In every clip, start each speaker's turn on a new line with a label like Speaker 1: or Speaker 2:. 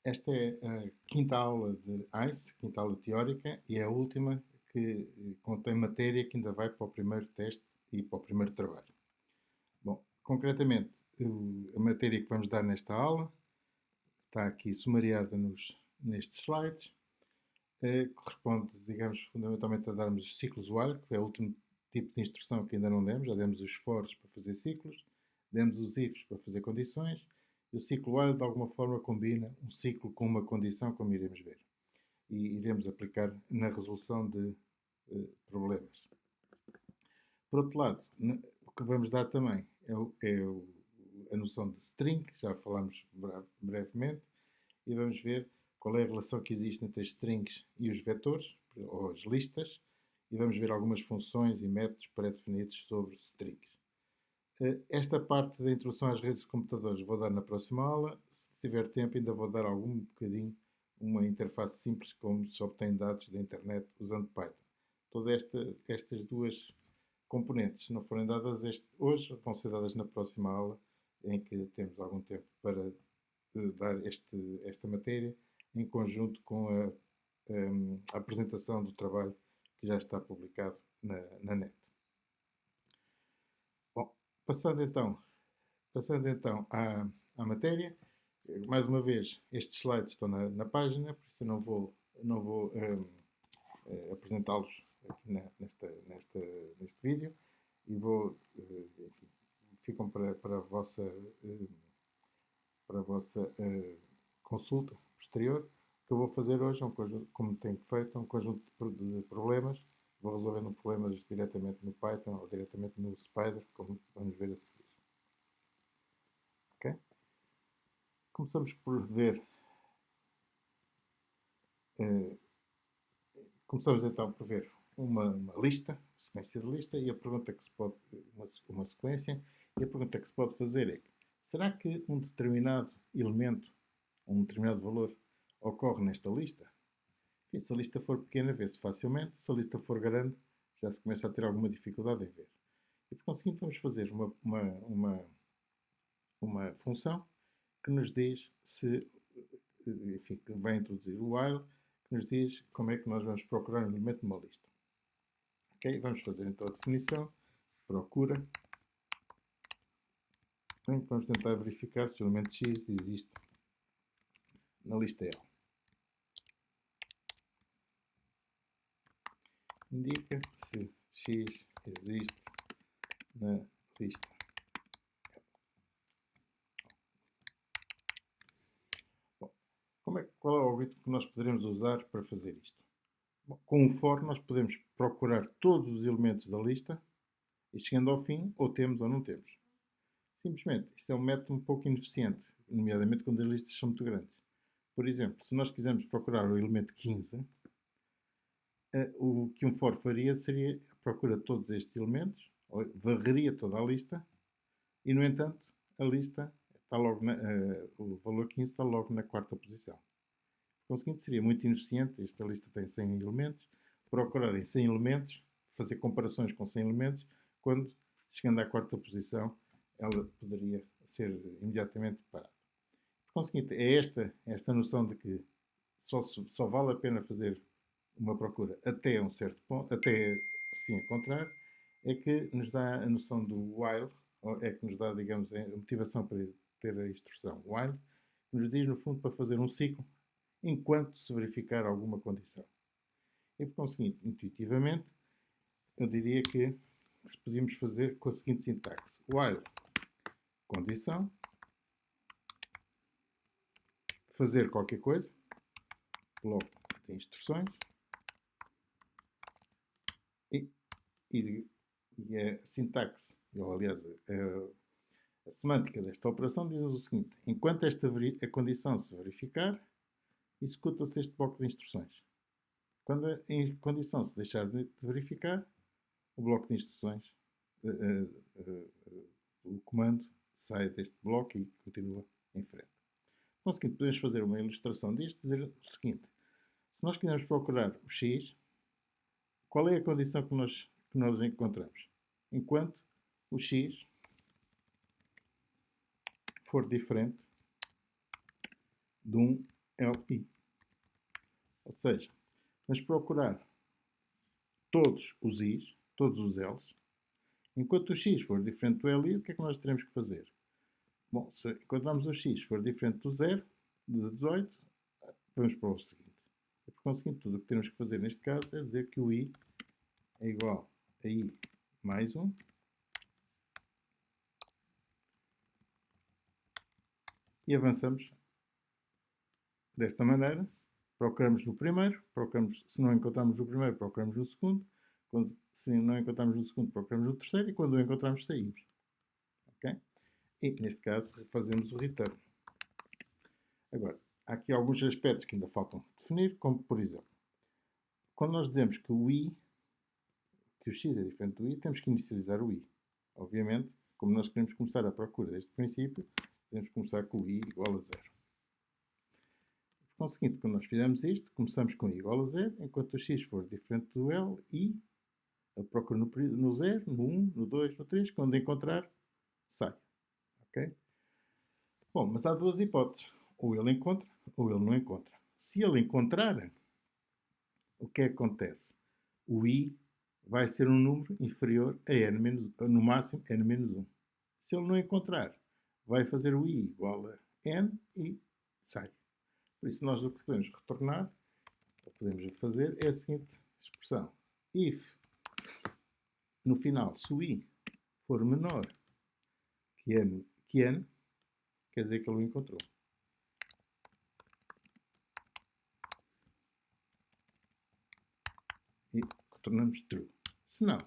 Speaker 1: Esta é a quinta aula de ICE, quinta aula teórica, e é a última que contém matéria que ainda vai para o primeiro teste e para o primeiro trabalho. Bom, concretamente, a matéria que vamos dar nesta aula está aqui sumariada nestes slides. Corresponde, digamos, fundamentalmente a darmos os ciclos while, que é o último tipo de instrução que ainda não demos. Já demos os fors para fazer ciclos, demos os ifs para fazer condições, e o ciclo while, de alguma forma, combina um ciclo com uma condição, como iremos ver. E iremos aplicar na resolução de problemas. Por outro lado, o que vamos dar também a noção de string, que já falámos brevemente, e vamos ver qual é a relação que existe entre as strings e os vetores, ou as listas, e vamos ver algumas funções e métodos pré-definidos sobre strings. Esta parte da introdução às redes de computadores vou dar na próxima aula. Se tiver tempo, ainda vou dar algum bocadinho uma interface simples como se obtém dados da internet usando Python. Todas estas duas componentes, se não forem dadas hoje, vão ser dadas na próxima aula, em que temos algum tempo para dar esta matéria em conjunto com a apresentação do trabalho que já está publicado na net. Bom, passando então à matéria, mais uma vez, estes slides estão na página, por isso eu não vou apresentá-los aqui neste vídeo, e enfim, ficam para a vossa consulta posterior. O que eu vou fazer hoje é um conjunto, como tenho feito, um conjunto de problemas. Vou resolvendo problemas diretamente no Python ou diretamente no Spider, como vamos ver a seguir. Okay? Começamos por ver. Começamos então por ver uma lista, sequência de lista, e a pergunta que se pode. Uma sequência, e a pergunta que se pode fazer é: será que um determinado elemento, um determinado valor, ocorre nesta lista? Enfim, se a lista for pequena, vê-se facilmente. Se a lista for grande, já se começa a ter alguma dificuldade em ver. E por conseguinte, vamos fazer uma função que nos diz se, enfim, que vai introduzir o while, que nos diz como é que nós vamos procurar um elemento numa lista. Ok? Vamos fazer então a definição, procura, em que vamos tentar verificar se o elemento x existe na lista L. Indica se x existe na lista. Bom, qual é o algoritmo que nós poderemos usar para fazer isto? Bom, com o for nós podemos procurar todos os elementos da lista e, chegando ao fim, ou temos ou não temos. Simplesmente, isto é um método um pouco ineficiente, nomeadamente quando as listas são muito grandes. Por exemplo, se nós quisermos procurar o elemento 15, o que um for faria seria a procura de todos estes elementos, varreria toda a lista, e, no entanto, a lista está logo o valor 15 está logo na quarta posição. Por conseguinte, seria muito ineficiente. Esta lista tem 100 elementos. Procurar em 100 elementos, fazer comparações com 100 elementos, quando, chegando à quarta posição, ela poderia ser imediatamente parada. Por conseguinte, é esta noção de que só vale a pena fazer uma procura até um certo ponto, até se encontrar, é que nos dá a noção do while, ou é que nos dá, digamos, a motivação para ter a instrução while, que nos diz, no fundo, para fazer um ciclo enquanto se verificar alguma condição. E, por conseguinte, intuitivamente, eu diria que se podíamos fazer com a seguinte sintaxe: while condição, fazer qualquer coisa, bloco de instruções, e a sintaxe, ou aliás, a semântica desta operação diz-nos o seguinte: enquanto a condição se verificar, executa-se este bloco de instruções. Quando a condição se deixar de verificar, o bloco de instruções, o comando sai deste bloco e continua em frente. Então, seguinte, podemos fazer uma ilustração disto, dizer o seguinte: se nós quisermos procurar o x, qual é a condição que nós encontramos? Enquanto o x for diferente de 1 LI. Ou seja, vamos procurar todos os I's, todos os L's. Enquanto o X for diferente do LI, o que é que nós teremos que fazer? Bom, se encontrarmos o X for diferente do 0, de 18, vamos para o seguinte. E, por conseguinte, tudo o que temos que fazer neste caso é dizer que o I é igual a I mais 1. E avançamos desta maneira. Procuramos no primeiro, se não encontrarmos o primeiro, procuramos o segundo. Se não encontrarmos o segundo, procuramos o terceiro. E quando o encontrarmos, saímos. Okay? E, neste caso, fazemos o return. Agora, há aqui alguns aspectos que ainda faltam definir, como, por exemplo, quando nós dizemos que o I, que o X é diferente do I, temos que inicializar o I. Obviamente, como nós queremos começar a procura deste princípio, podemos começar com o I igual a 0. Por conseguinte, quando nós fizermos isto, começamos com I igual a 0, enquanto o X for diferente do L, I, ele procura no 0, no 1, no 2, no 3, quando encontrar, sai. Ok? Bom, mas há duas hipóteses. Ou ele encontra, ou ele não encontra. Se ele encontrar, o que é que acontece? O I vai ser um número inferior a n, no máximo n-1. Se ele não encontrar, vai fazer o I igual a n e sai. Por isso, nós o que podemos retornar, ou podemos fazer, é a seguinte expressão. If, no final, se o I for menor que n, quer dizer que ele o encontrou. E retornamos true. Se não,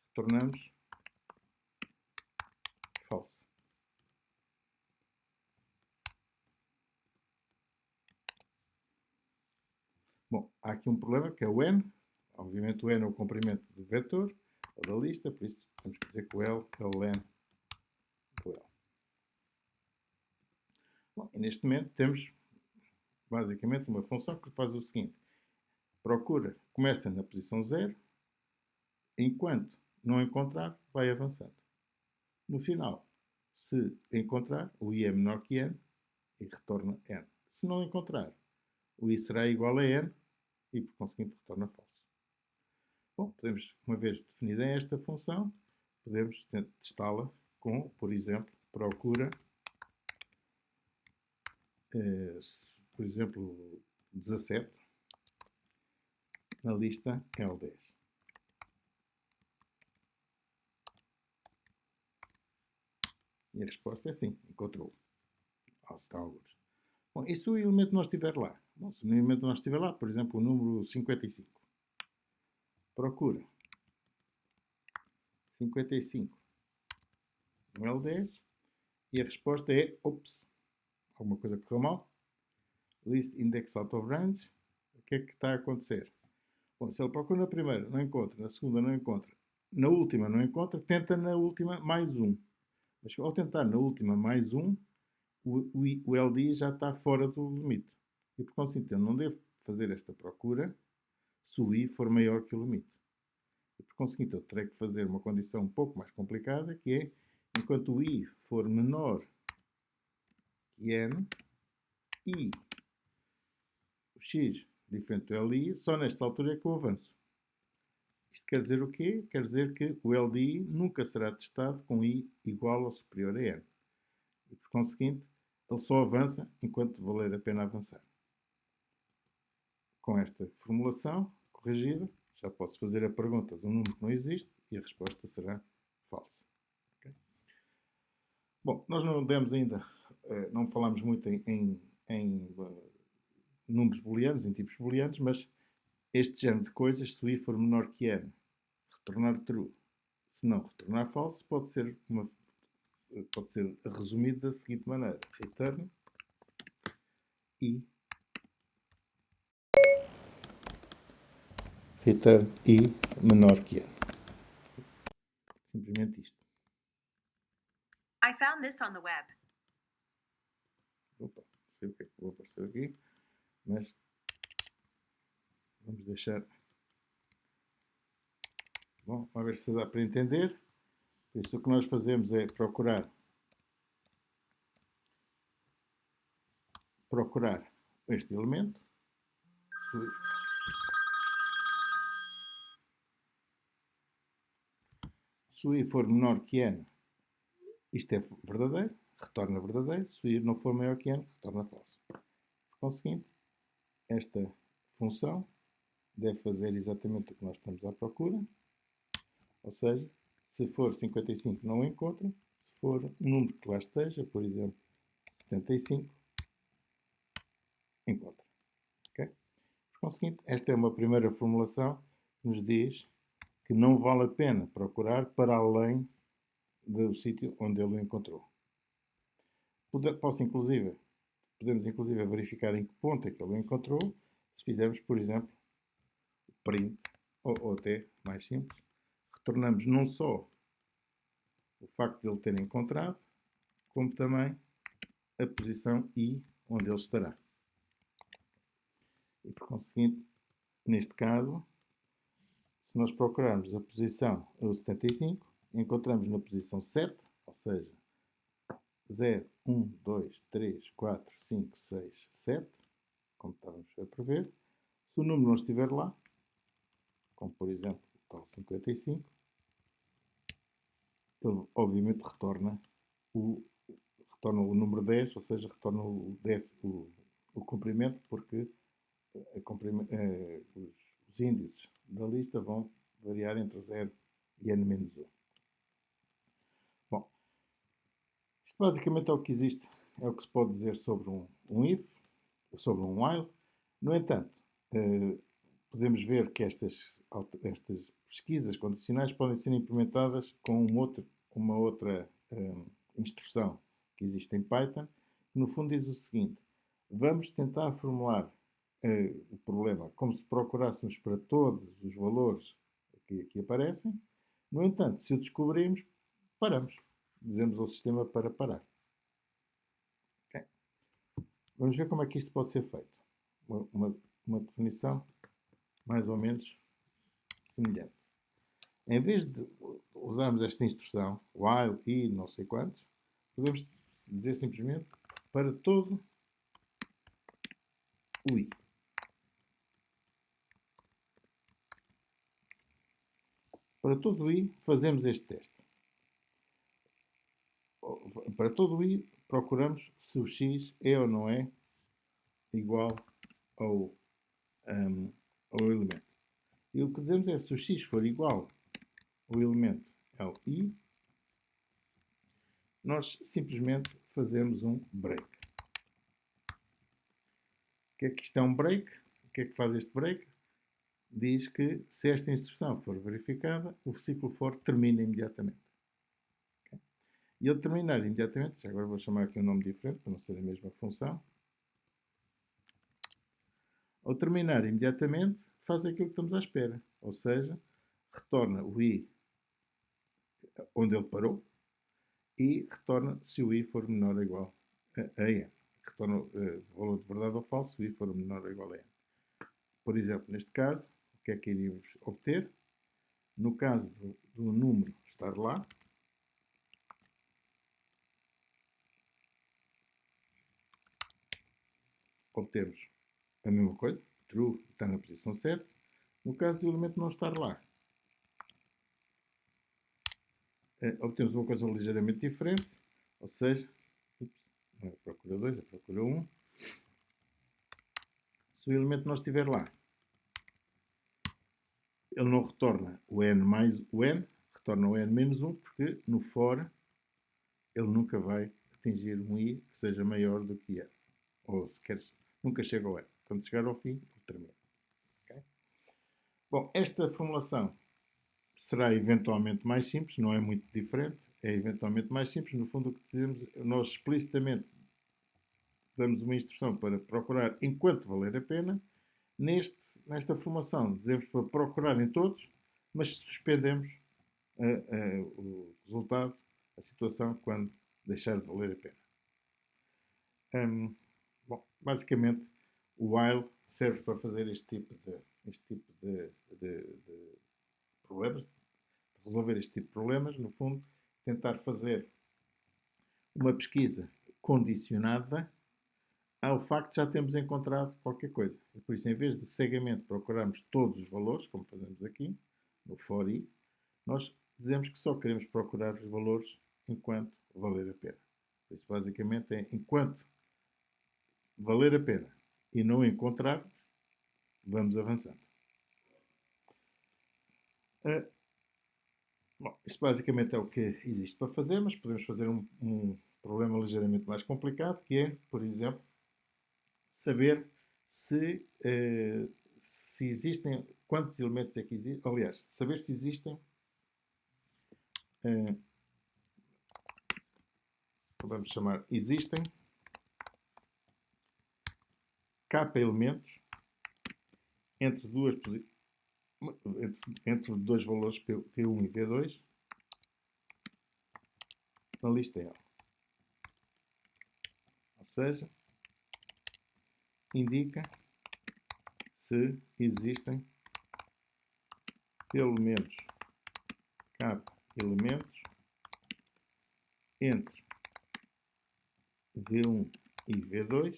Speaker 1: retornamos false. Bom, há aqui um problema que é o n. Obviamente o n é o comprimento do vetor, ou da lista, por isso temos que dizer que o L é o len do L. Bom, e neste momento temos basicamente uma função que faz o seguinte. Procura, começa na posição 0, enquanto não encontrar, vai avançando. No final, se encontrar, o I é menor que n e retorna n. Se não encontrar, o I será igual a n e, por conseguinte, retorna falso. Bom, podemos, uma vez definida esta função, podemos testá-la com, por exemplo, procura, por exemplo, 17 na lista L10. E a resposta é sim, encontrou. Está alguns. Bom, e se o elemento não estiver lá? Bom, se o elemento não estiver lá, por exemplo, o número 55. Procura 55 no L10 e a resposta é ops, alguma coisa correu mal. List index out of range. O que é que está a acontecer? Bom, se ele procura na primeira, não encontra, na segunda não encontra, na última não encontra, tenta na última mais um. Mas ao tentar na última mais um, o LD já está fora do limite. E por conseguinte, eu não devo fazer esta procura se o I for maior que o limite. E por conseguinte, eu terei que fazer uma condição um pouco mais complicada, que é, enquanto o I for menor que n e o x diferente do LI, só nesta altura é que eu avanço. Isto quer dizer o quê? Quer dizer que o LDI nunca será testado com I igual ou superior a n. E por conseguinte, ele só avança enquanto valer a pena avançar. Com esta formulação corrigida, já posso fazer a pergunta de um número que não existe e a resposta será falsa. Okay? Bom, nós não demos ainda, não falámos muito em números booleanos, em tipos booleanos, mas este género de coisas, se o I for menor que n, retornar true, se não retornar false, pode ser resumido da seguinte maneira. Return I menor que n. Simplesmente isto.
Speaker 2: I found this on the web.
Speaker 1: Opa, não sei o que é que vou aparecer aqui, mas vamos deixar. Bom, vamos ver se dá para entender. Por isso o que nós fazemos é procurar procurar este elemento, se o I for menor que N, isto é verdadeiro, retorna verdadeiro. Se o I não for maior que N, retorna falso. Por conseguinte, esta função deve fazer exatamente o que nós estamos à procura. Ou seja, se for 55 não o encontra. Se for um número que lá esteja, por exemplo, 75, encontra. Okay? Por conseguinte, esta é uma primeira formulação que nos diz que não vale a pena procurar para além do sítio onde ele o encontrou. Podemos inclusive verificar em que ponto é que ele o encontrou, se fizermos, por exemplo, print, ou até mais simples, retornamos não só o facto de ele ter encontrado, como também a posição I onde ele estará. E por conseguinte, neste caso, se nós procurarmos a posição 75, encontramos na posição 7, ou seja, 0, 1, 2, 3, 4, 5, 6, 7, como estávamos a prever. Se o número não estiver lá, como por exemplo o tal 55, ele obviamente retorna o número 10, ou seja, retorna o comprimento, porque os índices da lista vão variar entre 0 e n-1. Bom, isto basicamente é o que existe, é o que se pode dizer sobre um if, sobre um while. No entanto, podemos ver que estas pesquisas condicionais podem ser implementadas com uma outra instrução que existe em Python, que no fundo diz o seguinte: vamos tentar formular o problema como se procurássemos para todos os valores que aqui aparecem. No entanto, se o descobrirmos, paramos. Dizemos ao sistema para parar. Okay? Vamos ver como é que isto pode ser feito. Uma definição mais ou menos semelhante. Em vez de usarmos esta instrução, while e não sei quantos, podemos dizer simplesmente para todo o i. Para todo o i, fazemos este teste. Para todo o i, procuramos se o x é ou não é igual ao elemento. E o que dizemos é, se o x for igual ao elemento ao i, nós simplesmente fazemos um break. O que é que isto é um break? O que é que faz este break? Diz que se esta instrução for verificada, o ciclo for termina imediatamente. Okay? E ao terminar imediatamente, já agora vou chamar aqui um nome diferente para não ser a mesma função. Ao terminar imediatamente, faz aquilo que estamos à espera. Ou seja, retorna o i onde ele parou e retorna se o i for menor ou igual a n. Retorna o valor de verdade ou falso se o i for menor ou igual a n. Por exemplo, neste caso, o que é que iríamos obter? No caso do número estar lá, obtemos a mesma coisa, true, está na posição 7. No caso do elemento não estar lá, obtemos uma coisa ligeiramente diferente, ou seja, não é a procura 2, é a procura 1. Se o elemento não estiver lá, ele não retorna o n mais o n, retorna o n menos 1, porque no for ele nunca vai atingir um i que seja maior do que n. Ou sequer nunca chega ao n. Quando chegar ao fim, ele termina. Okay? Bom, esta formulação será eventualmente mais simples, não é muito diferente, é eventualmente mais simples. No fundo, o que dizemos, nós explicitamente damos uma instrução para procurar enquanto valer a pena. Nesta formação, dizemos para procurar em todos, mas suspendemos o resultado, a situação, quando deixar de valer a pena. Bom, basicamente, o while serve para fazer este tipo de problemas, de resolver este tipo de problemas, no fundo, tentar fazer uma pesquisa condicionada há o facto de já termos encontrado qualquer coisa. E por isso, em vez de cegamente procurarmos todos os valores, como fazemos aqui, no for i, nós dizemos que só queremos procurar os valores enquanto valer a pena. Por isso, basicamente, é enquanto valer a pena e não encontrarmos, vamos avançando. Bom, isto basicamente é o que existe para fazer, mas podemos fazer um problema ligeiramente mais complicado, que é, por exemplo, saber se existem, quantos elementos é que existem, aliás, saber se existem, vamos chamar, existem k elementos entre entre dois valores V1 e V2 na lista L. Ou seja, indica se existem pelo menos k elementos entre V1 e V2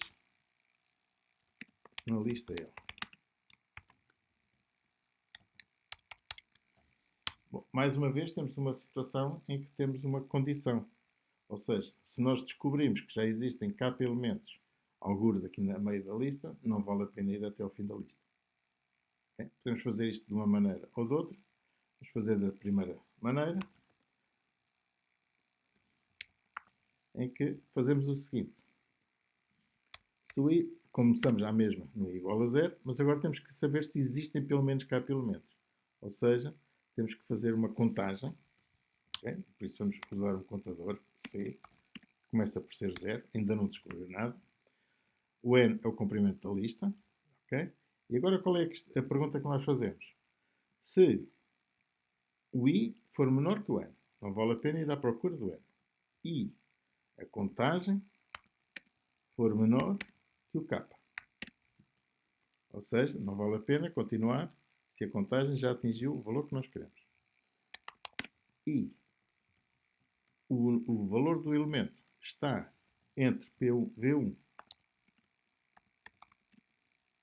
Speaker 1: na lista L. Bom, mais uma vez temos uma situação em que temos uma condição. Ou seja, se nós descobrimos que já existem k elementos algures aqui no meio da lista, não vale a pena ir até ao fim da lista. Okay? Podemos fazer isto de uma maneira ou de outra. Vamos fazer da primeira maneira, em que fazemos o seguinte. Se o i, começamos à mesma no i igual a 0, mas agora temos que saber se existem pelo menos k elementos. Ou seja, temos que fazer uma contagem. Okay? Por isso vamos usar um contador C, que começa por ser 0, ainda não descobriu nada. O n é o comprimento da lista. Okay? E agora qual é a pergunta que nós fazemos? Se o i for menor que o n, não vale a pena ir à procura do n. E a contagem for menor que o k. Ou seja, não vale a pena continuar se a contagem já atingiu o valor que nós queremos. E o valor do elemento está entre V1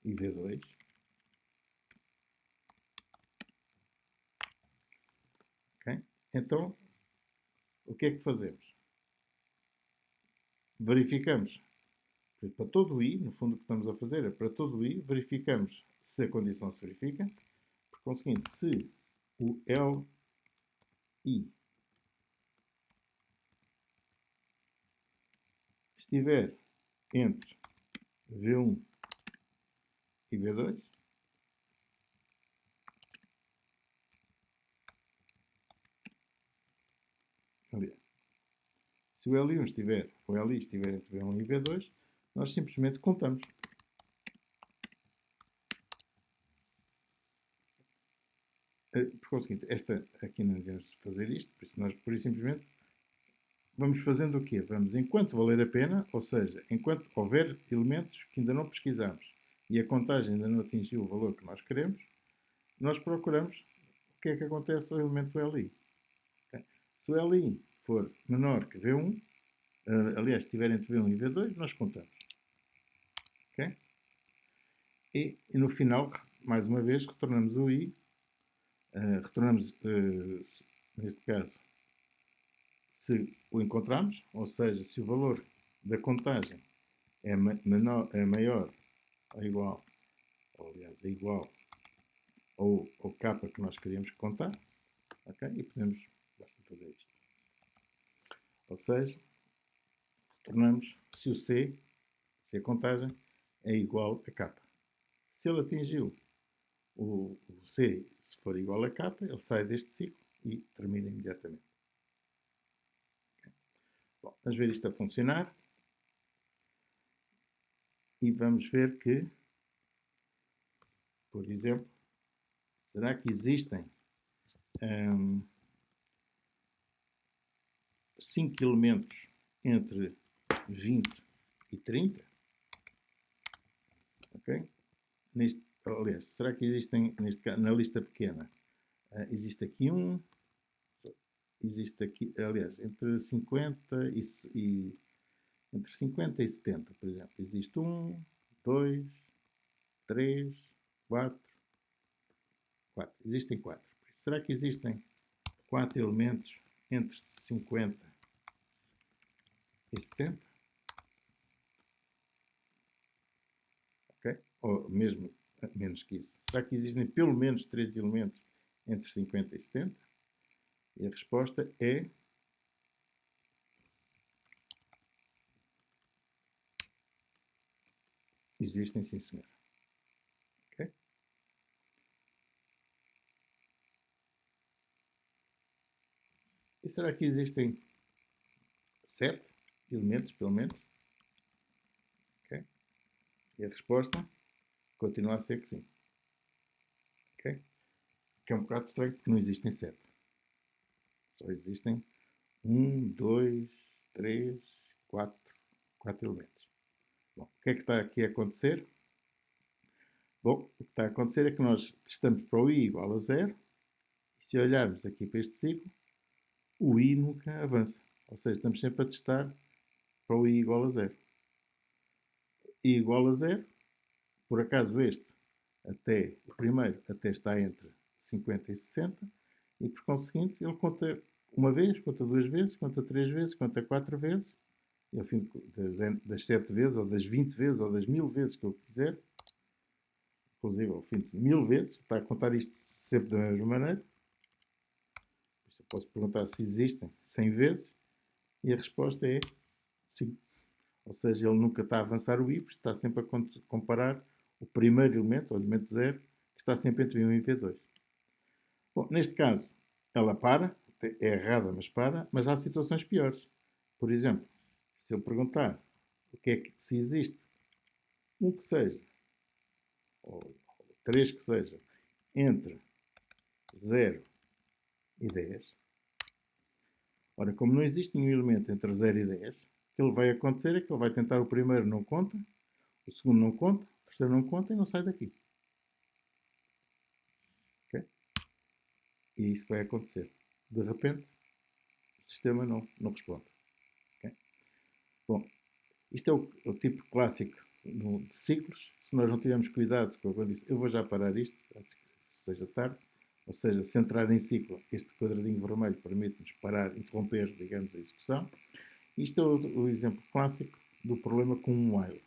Speaker 1: e V2. Okay? Então, o que é que fazemos? Verificamos, para todo o i, no fundo o que estamos a fazer é para todo o i, verificamos se a condição se verifica. Por conseguinte, se o Li estiver entre V1 e V2, aliás, se o Li estiver entre V1 e V2, nós simplesmente contamos. Por conseguinte, esta aqui não devemos fazer isto, por isso nós por isso simplesmente vamos fazendo o quê? Vamos, enquanto valer a pena, ou seja, enquanto houver elementos que ainda não pesquisamos e a contagem ainda não atingiu o valor que nós queremos, nós procuramos o que é que acontece ao elemento Li. Okay? Se o Li for menor que V1, aliás, estiver entre V1 e V2, nós contamos. Okay? E no final, mais uma vez, retornamos o I, retornamos, neste caso, se o encontramos, ou seja, se o valor da contagem é maior ou igual, ou aliás, é igual ao k que nós queríamos contar, okay? E podemos, basta fazer isto. Ou seja, retornamos se o C, se a contagem é igual a k. Se ele atingiu o C, se for igual a k, ele sai deste ciclo e termina imediatamente. Okay. Bom, vamos ver isto a funcionar. E vamos ver que, por exemplo, será que existem 5 elementos entre 20 e 30? Ok? Aliás, será que existem, na lista pequena, existe aqui existe aqui, aliás, entre 50 e Entre 50 e 70, por exemplo, existe 1, 2, 3, 4, 4. Existem 4. Será que existem 4 elementos entre 50 e 70? Ok? Ou mesmo menos que isso. Será que existem pelo menos 3 elementos entre 50 e 70? E a resposta é... Existem, sim, senhor. Ok? E será que existem 7 elementos, pelo menos? Ok? E a resposta continua a ser que sim. Ok? Que é um bocado estranho porque não existem 7. Só existem 1, 2, 3, 4 elementos. Bom, o que é que está aqui a acontecer? Bom, o que está a acontecer é que nós testamos para o i igual a 0 e se olharmos aqui para este ciclo, o i nunca avança. Ou seja, estamos sempre a testar para o i igual a 0. I igual a 0, por acaso este, até o primeiro, até está entre 50 e 60 e por conseguinte ele conta uma vez, conta duas vezes, conta três vezes, conta quatro vezes e ao fim das 7 vezes, ou das 20 vezes, ou das 1000 vezes que eu quiser, inclusive ao fim de 1000 vezes, está a contar isto sempre da mesma maneira. Eu posso perguntar se existem 100 vezes e a resposta é sim. Ou seja, ele nunca está a avançar o i, porque está sempre a comparar o primeiro elemento, o elemento 0, que está sempre entre 1 e V2. Bom, neste caso, ela para, é errada, mas para, mas há situações piores. Por exemplo, se eu perguntar o que é que, se existe um que seja, ou três que seja, entre 0 e 10, ora, como não existe nenhum elemento entre 0 e 10, o que ele vai acontecer é que ele vai tentar o primeiro, não conta, o segundo não conta, o terceiro não conta e não sai daqui. Okay? E isto vai acontecer. De repente, o sistema não responde. Okay? Bom, isto é o tipo clássico de ciclos. Se nós não tivermos cuidado, como eu disse, eu vou já parar isto, antes que seja tarde. Ou seja, se entrar em ciclo, este quadradinho vermelho permite-nos parar, interromper, digamos, a execução. Isto é o exemplo clássico do problema com um while.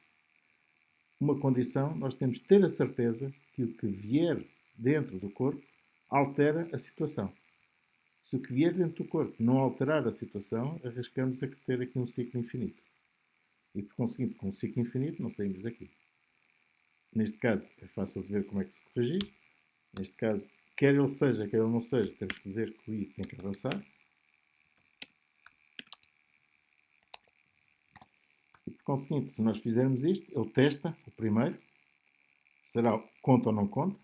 Speaker 1: Uma condição, nós temos de ter a certeza que o que vier dentro do corpo altera a situação. Se o que vier dentro do corpo não alterar a situação, arriscamos a ter aqui um ciclo infinito. E por conseguinte, com um ciclo infinito, não saímos daqui. Neste caso, é fácil de ver como é que se corrigir. Neste caso, quer ele seja, quer ele não seja, temos que dizer que o i tem que avançar. E por conseguinte, se nós fizermos isto, ele testa o primeiro, será conta ou não conta,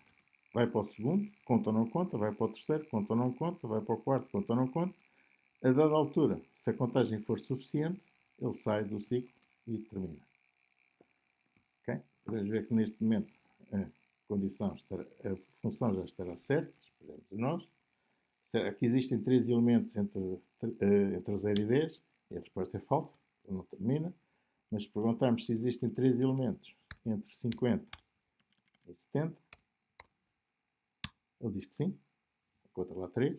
Speaker 1: vai para o segundo, conta ou não conta, vai para o terceiro, conta ou não conta, vai para o quarto, conta ou não conta. A dada altura, se a contagem for suficiente, ele sai do ciclo e termina. Okay? Podemos ver que neste momento a função já estará certa, esperemos nós. Aqui existem 3 elementos entre 0 e 10, e a resposta é falsa, ele não termina. Mas se perguntarmos se existem 3 elementos entre 50 e 70, ele diz que sim, encontra lá 3.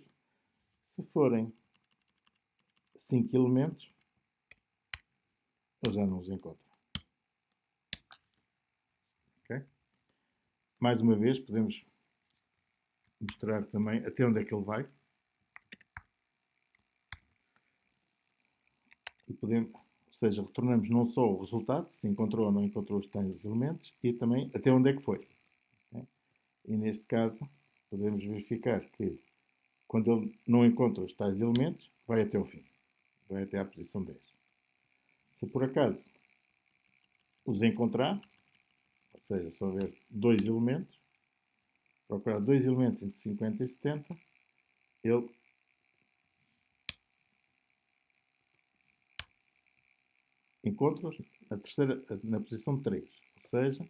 Speaker 1: Se forem 5 elementos, ele já não os encontra. Okay? Mais uma vez, podemos mostrar também até onde é que ele vai. E podemos, ou seja, retornamos não só o resultado, se encontrou ou não encontrou os tais elementos, e também até onde é que foi. Okay? E neste caso, podemos verificar que quando ele não encontra os tais elementos, vai até o fim. Vai até à posição 10. Se por acaso os encontrar, ou seja, se houver 2 elementos, procurar 2 elementos entre 50 e 70, ele encontra-os na posição 3. Ou seja,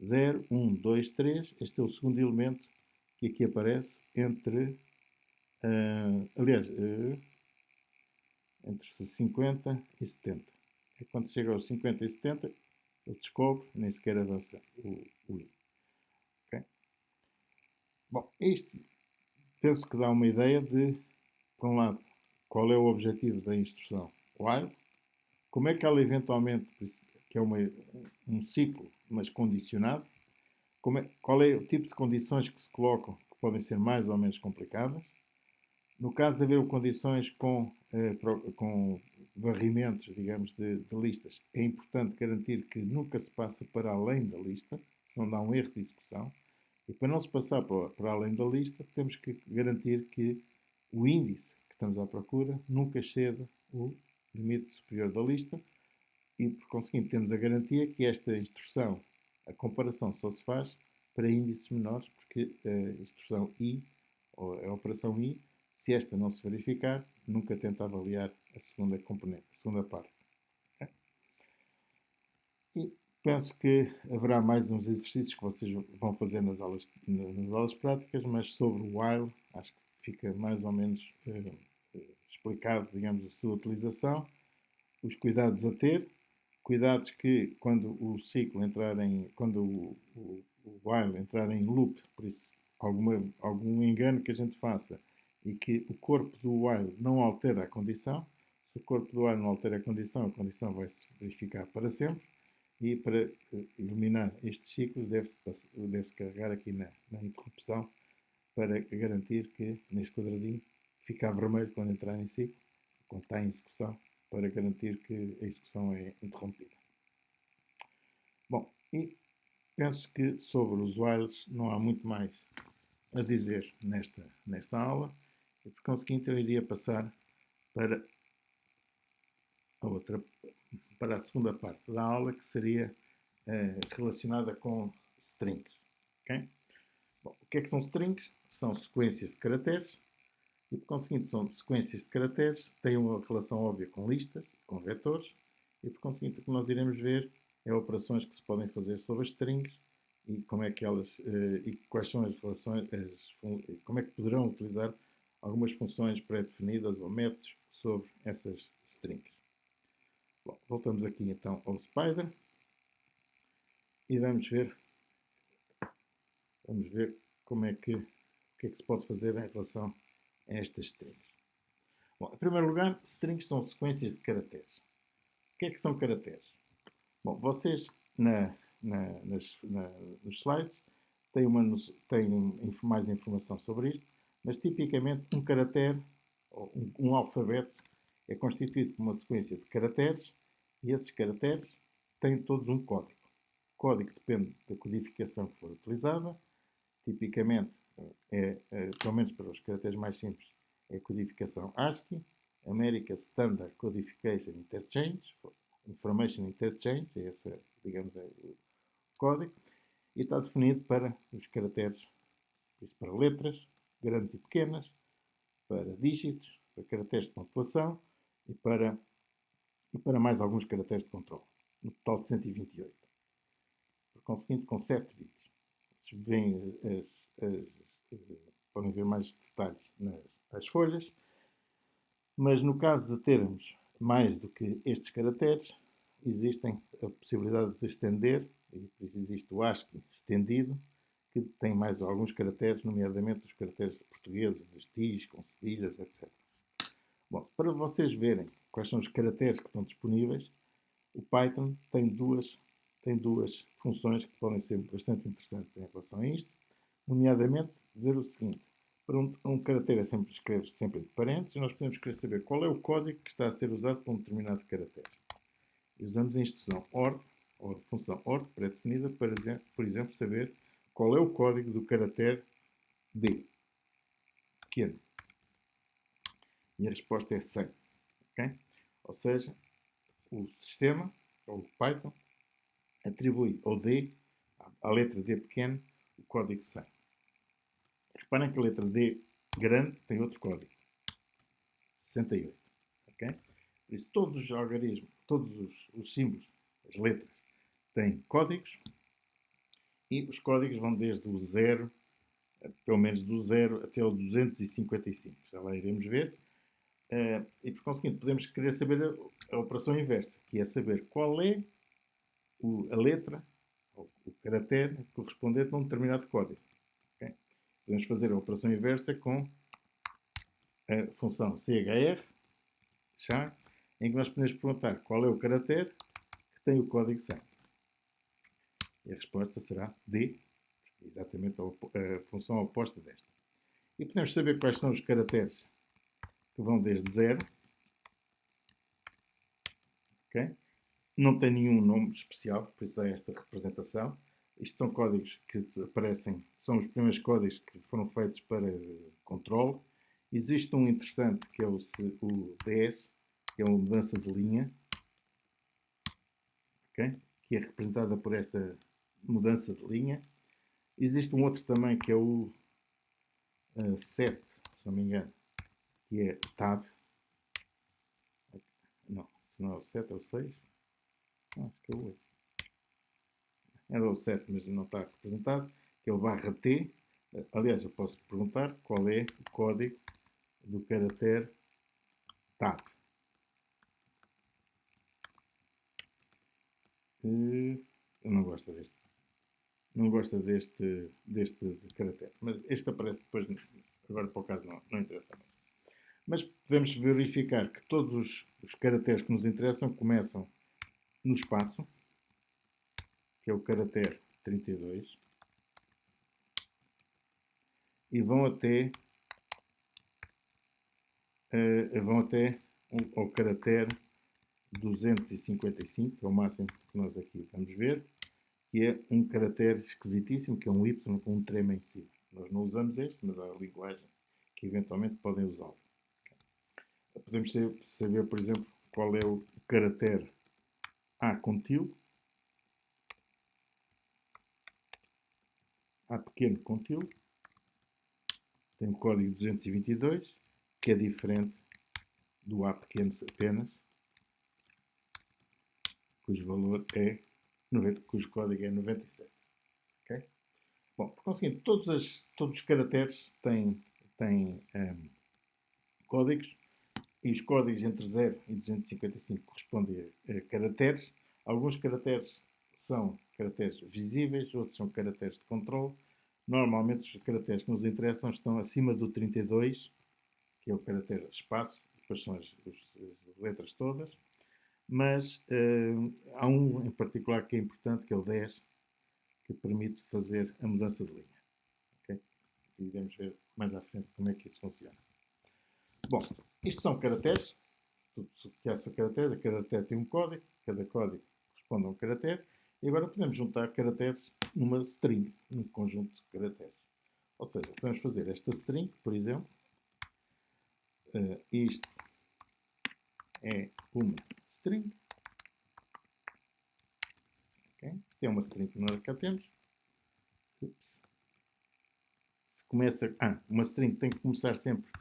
Speaker 1: 0, 1, 2, 3. Este é o segundo elemento que aqui aparece entre, entre 50 e 70. E quando chega aos 50 e 70, ele descobre, nem sequer avança o i. Okay? Bom, isto penso que dá uma ideia de, por um lado, qual é o objetivo da instrução while, como é que ela eventualmente, que é um ciclo, mas condicionado, qual é o tipo de condições que se colocam, que podem ser mais ou menos complicadas. No caso de haver condições com varrimentos, digamos, de listas, é importante garantir que nunca se passa para além da lista, senão dá um erro de execução. E para não se passar para além da lista, temos que garantir que o índice que estamos à procura nunca exceda o limite superior da lista e, por conseguinte, temos a garantia que esta instrução, a comparação só se faz para índices menores, porque a instrução I, ou a operação I, se esta não se verificar, nunca tenta avaliar a segunda componente, a segunda parte. Okay? E penso que haverá mais uns exercícios que vocês vão fazer nas aulas práticas, mas sobre o while, acho que fica mais ou menos explicado, digamos, a sua utilização, os cuidados a ter, cuidados que quando o ciclo entrar quando o while entrar em loop, por isso algum engano que a gente faça e que o corpo do while não altera a condição, se o corpo do while não altera a condição vai se verificar para sempre e para eliminar estes ciclos deve-se carregar aqui na interrupção para garantir que neste quadradinho fica vermelho quando entrar em ciclo, quando está em execução, para garantir que a execução é interrompida. Bom, e penso que sobre os whiles não há muito mais a dizer nesta aula, e por conseguinte eu iria passar para a segunda parte da aula, que seria relacionada com strings. Okay? Bom, o que é que são strings? São sequências de caracteres, e por conseguinte são sequências de caracteres, têm uma relação óbvia com listas, com vetores, e por conseguinte o que nós iremos ver é operações que se podem fazer sobre as strings e como é que elas e quais são as relações, como é que poderão utilizar algumas funções pré-definidas ou métodos sobre essas strings. Bom, voltamos aqui então ao Spider e vamos ver como é que, o que é que se pode fazer em relação a estas strings. Bom, em primeiro lugar, strings são sequências de caracteres. O que é que são caracteres? Bom, vocês nos slides têm mais informação sobre isto, mas tipicamente um caractere, ou um alfabeto, é constituído por uma sequência de caracteres e esses caracteres têm todos um código. O código depende da codificação que for utilizada. Tipicamente, pelo menos para os caracteres mais simples, é a codificação ASCII, American Standard Codification Interchange, Information Interchange, é esse, digamos, é o código, e está definido para os caracteres, para letras, grandes e pequenas, para dígitos, para caracteres de pontuação e para mais alguns caracteres de controle, no total de 128. Por conseguinte, com 7 bits. Vocês veem podem ver mais detalhes nas folhas, mas no caso de termos mais do que estes caracteres, existem a possibilidade de estender, e por isso existe o ASCII estendido, que tem mais alguns caracteres, nomeadamente os caracteres portugueses, dos TIs, com cedilhas, etc. Bom, para vocês verem quais são os caracteres que estão disponíveis, o Python tem duas funções que podem ser bastante interessantes em relação a isto, nomeadamente dizer o seguinte: para um caractere escreve-se sempre entre parênteses, e nós podemos querer saber qual é o código que está a ser usado para um determinado caractere. E usamos a instrução OR, ou a função OR pré-definida, para, por exemplo, saber qual é o código do caractere D, pequeno. E a resposta é 100. Okay? Ou seja, o sistema, ou o Python, atribui ao D, à letra D pequeno, o código 100. Reparem que a letra D grande tem outro código, 68. Okay? Por isso, todos os algarismos, todos os símbolos, as letras, têm códigos, e os códigos vão desde o 0, pelo menos do 0 até o 255. Já lá iremos ver. E por conseguinte, podemos querer saber a operação inversa, que é saber qual é a letra, ou o caractere correspondente a um determinado código. Okay? Podemos fazer a operação inversa com a função CHR, char, em que nós podemos perguntar qual é o caractere que tem o código 100. E a resposta será D, exatamente a função oposta desta. E podemos saber quais são os caracteres que vão desde 0. Okay? Não tem nenhum nome especial, por isso dá esta representação. Isto são códigos que aparecem, são os primeiros códigos que foram feitos para controle. Existe um interessante que é o 10, que é uma mudança de linha, okay? Que é representada por esta mudança de linha. Existe um outro também que é o 7, se não me engano, que é tab. Não, se não é o 7, é o 6. Não, acho que é o 8. Era o 7, mas não está representado, que é o barra T. Aliás, eu posso perguntar qual é o código do caractere tab. Eu não gosto deste. Não gosto deste caractere. Mas este aparece depois, agora para o caso não interessa mais. Mas podemos verificar que todos os caracteres que nos interessam começam no espaço, que é o caractere 32, e vão até ao caractere 255, que é o máximo que nós aqui vamos ver, que é um caractere esquisitíssimo, que é um Y com um trema em cima. Nós não usamos este, mas há linguagem que eventualmente podem usá-lo. Podemos saber, por exemplo, qual é o caractere A contínuo, A pequeno contínuo, tem o código 222, que é diferente do A pequeno apenas, cujo valor é 90, cujo código é 97. Okay? Bom, por conseguinte, todos os caracteres têm códigos, e os códigos entre 0 e 255 correspondem a caracteres. Alguns caracteres são caracteres visíveis, outros são caracteres de controle. Normalmente os caracteres que nos interessam estão acima do 32, que é o caractere espaço, depois são as letras todas. Mas há um em particular que é importante, que é o 10, que permite fazer a mudança de linha. Okay? E iremos ver mais à frente como é que isso funciona. Bom, isto são caracteres. Tudo que há são caracteres. A caractere tem um código. Cada código corresponde a um caractere. E agora podemos juntar caracteres numa string, num conjunto de caracteres. Ou seja, podemos fazer esta string, por exemplo. Isto é uma string. Okay? Isto é uma string que nós cá temos. Se começa, uma string tem que começar sempre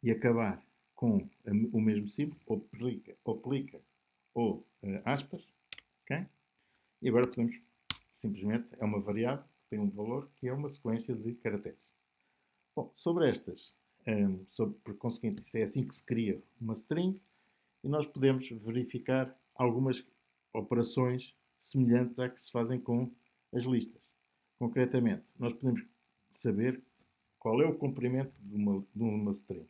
Speaker 1: e acabar com o mesmo símbolo, ou plica ou aspas. Okay? E agora podemos, simplesmente, é uma variável que tem um valor que é uma sequência de caracteres. Bom, sobre estas, por conseguinte, isto é assim que se cria uma string, e nós podemos verificar algumas operações semelhantes à que se fazem com as listas. Concretamente, nós podemos saber qual é o comprimento de uma string.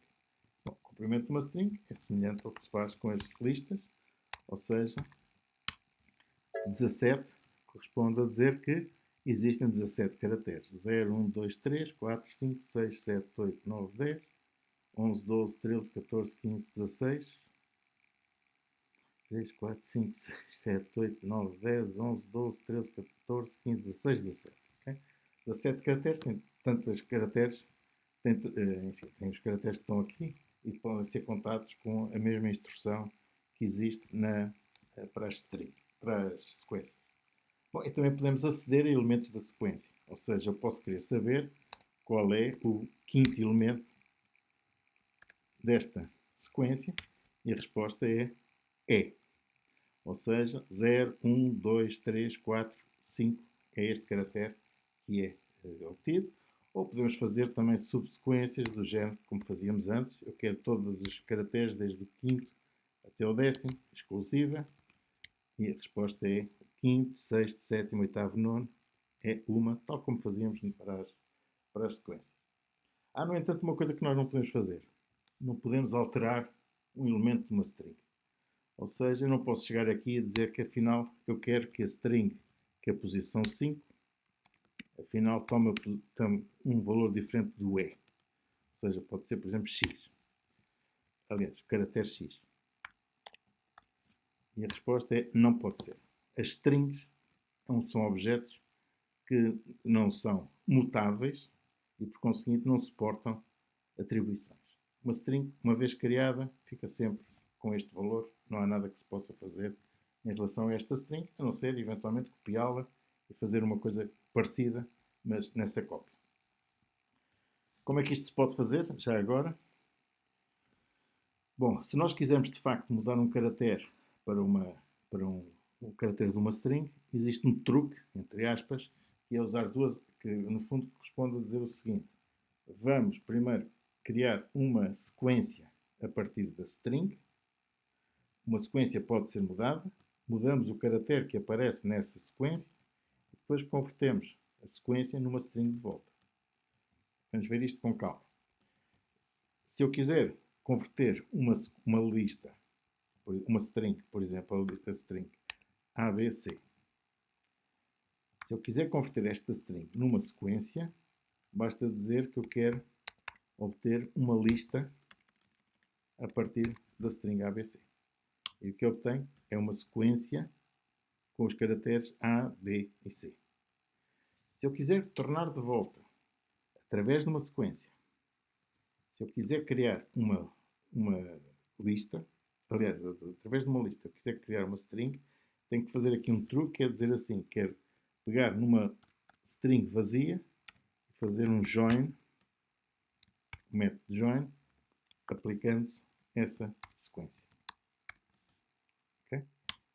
Speaker 1: Bom, o comprimento de uma string é semelhante ao que se faz com as listas, ou seja, 17 corresponde a dizer que existem 17 caracteres. 0, 1, 2, 3, 4, 5, 6, 7, 8, 9, 10, 11, 12, 13, 14, 15, 16, 3, 4, 5, 6, 7, 8, 9, 10, 11, 12, 13, 14, 15, 16, 17. Okay? 17 caracteres, tem tantos caracteres, enfim, tem os caracteres que estão aqui e podem ser contados com a mesma instrução que existe para as sequências. Bom, e também podemos aceder a elementos da sequência, ou seja, eu posso querer saber qual é o quinto elemento desta sequência e a resposta é E. Ou seja, 0, 1, 2, 3, 4, 5 é este caractere que é obtido. Ou podemos fazer também subsequências do género, como fazíamos antes. Eu quero todos os caracteres, desde o quinto até o 10º, exclusiva. E a resposta é quinto, sexto, sétimo, oitavo, nono. É uma, tal como fazíamos para as sequências. Há, no entanto, uma coisa que nós não podemos fazer. Não podemos alterar um elemento de uma string. Ou seja, eu não posso chegar aqui a dizer que, afinal, eu quero que a string, que é a posição 5, afinal, tome um valor diferente do E. Ou seja, pode ser, por exemplo, X. Aliás, o caractere X. E a resposta é não pode ser. As strings são objetos que não são mutáveis e, por conseguinte, não suportam atribuições. Uma string, uma vez criada, fica sempre com este valor. Não há nada que se possa fazer em relação a esta string, a não ser, eventualmente, copiá-la e fazer uma coisa parecida, mas nessa cópia. Como é que isto se pode fazer, já agora? Bom, se nós quisermos, de facto, mudar um caractere para um caractere de uma string, existe um truque, entre aspas, que é usar duas, que no fundo corresponde a dizer o seguinte: vamos primeiro criar uma sequência a partir da string. Uma sequência pode ser mudada, mudamos o caractere que aparece nessa sequência e depois convertemos a sequência numa string de volta. Vamos ver isto com calma. Se eu quiser converter uma lista, uma string, por exemplo, a string ABC. Se eu quiser converter esta string numa sequência, basta dizer que eu quero obter uma lista a partir da string ABC. E o que eu obtenho é uma sequência com os caracteres A, B e C. Se eu quiser tornar de volta através de uma sequência, se eu quiser criar uma lista, aliás, através de uma lista, eu quiser criar uma string, tenho que fazer aqui um truque, que é dizer assim, quero pegar numa string vazia e fazer um join, um método de join, aplicando essa sequência. Okay?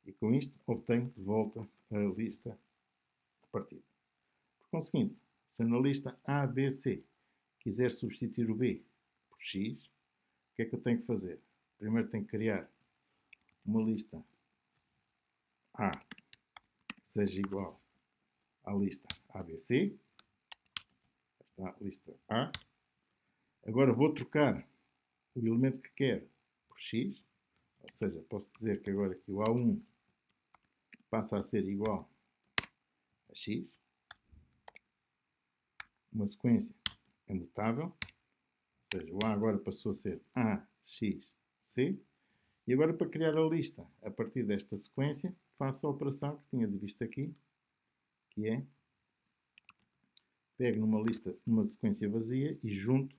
Speaker 1: E com isto obtenho de volta a lista de partida. Por conseguinte, se eu na lista A, B, C quiser substituir o B por X, o que é que eu tenho que fazer? Primeiro tenho que criar uma lista A que seja igual à lista ABC. Está a lista A. Agora vou trocar o elemento que quero por X, ou seja, posso dizer que agora que o A1 passa a ser igual a X. Uma sequência é mutável, ou seja, o A agora passou a ser A, X, C. E agora, para criar a lista a partir desta sequência, faço a operação que tinha de vista aqui, que é pego numa lista, numa sequência vazia e junto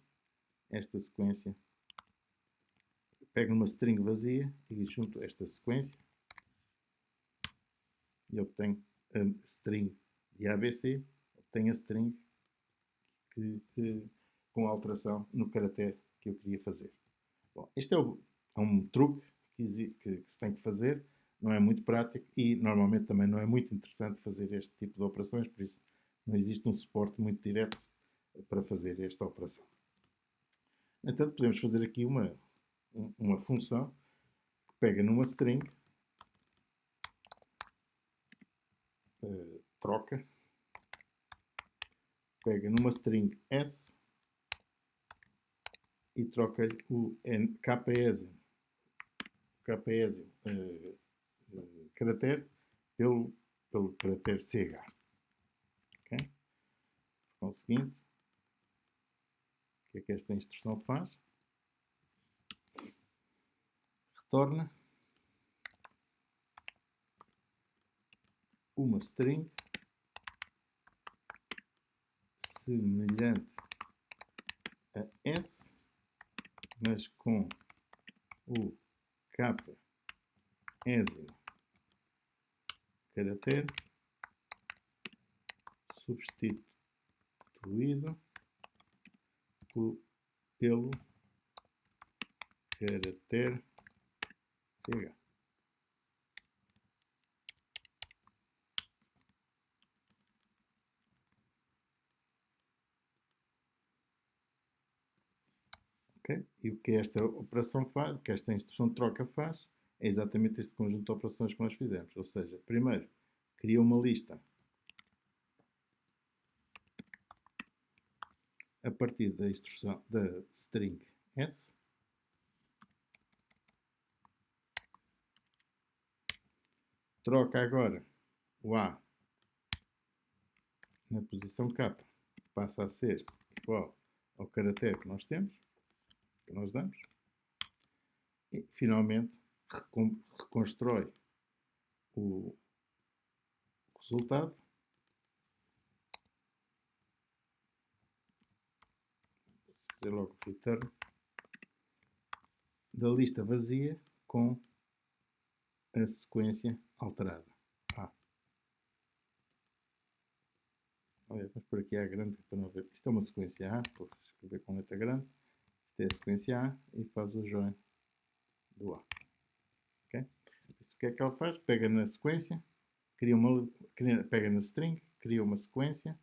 Speaker 1: esta sequência. Pego numa string vazia e junto esta sequência e obtenho a string de ABC, obtenho a string com alteração no caractere que eu queria fazer. Bom, este é um truque que se tem que fazer, não é muito prático e normalmente também não é muito interessante fazer este tipo de operações, por isso não existe um suporte muito direto para fazer esta operação. No entanto, podemos fazer aqui uma função que pega numa string, troca, pega numa string S e troca-lhe o késimo caractere pelo caractere CH. Okay? Por conseguinte, o que é que esta instrução faz? Retorna uma string semelhante a S, mas com o késimo caractere substituído pelo caractere CH. Okay? E o que esta operação faz, o que esta instrução de troca faz, é exatamente este conjunto de operações que nós fizemos. Ou seja, primeiro, cria uma lista a partir da instrução da string s, troca agora o a na posição k, passa a ser igual ao caractere que nós temos, que nós damos, e finalmente reconstrói o resultado fazer logo o return da lista vazia com a sequência alterada. Olha, vamos por aqui A grande para não ver. Isto é uma sequência A, vou escrever com letra grande. Isto é a sequência A e faz o join do A. Okay? O que é que ela faz? Pega na sequência, pega na string, cria uma sequência,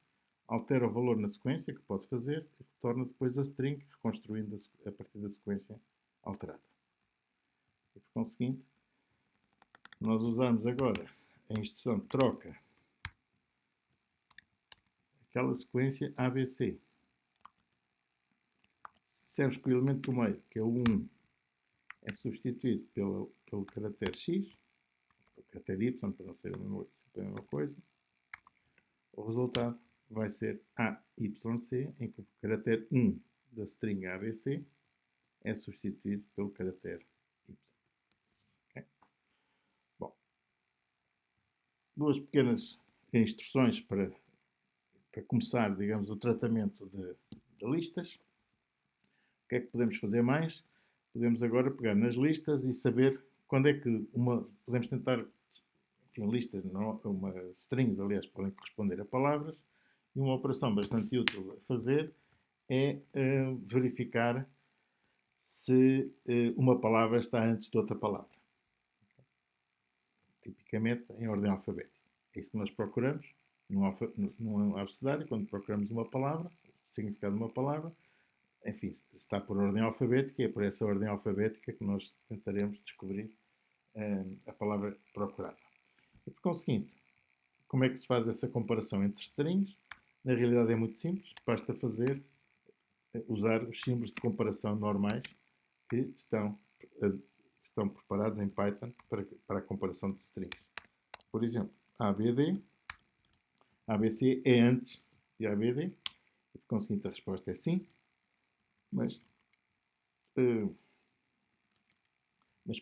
Speaker 1: altera o valor na sequência, que pode fazer, e retorna depois a string, reconstruindo a partir da sequência alterada. E por conseguinte, nós usamos agora a instrução de troca, aquela sequência ABC. Se dissermos que o elemento do meio, que é o 1, é substituído pelo caractere X, pelo caractere Y, para não ser a mesma coisa, o resultado vai ser AYC, em que o caractere 1 da string ABC é substituído pelo caractere Y. Okay? Bom, duas pequenas instruções para começar, digamos, o tratamento de listas. O que é que podemos fazer mais? Podemos agora pegar nas listas e saber quando é que podemos tentar, enfim, listas, strings, aliás, podem corresponder a palavras, e uma operação bastante útil a fazer é verificar se uma palavra está antes de outra palavra. Tipicamente em ordem alfabética. É isso que nós procuramos num abecedário, quando procuramos uma palavra, o significado de uma palavra. Enfim, se está por ordem alfabética, é por essa ordem alfabética que nós tentaremos descobrir a palavra procurada. E por conseguinte, como é que se faz essa comparação entre strings? Na realidade é muito simples, basta usar os símbolos de comparação normais que estão preparados em Python para a comparação de strings. Por exemplo, ABD, ABC é antes de ABD, e por conseguinte a resposta é sim, mas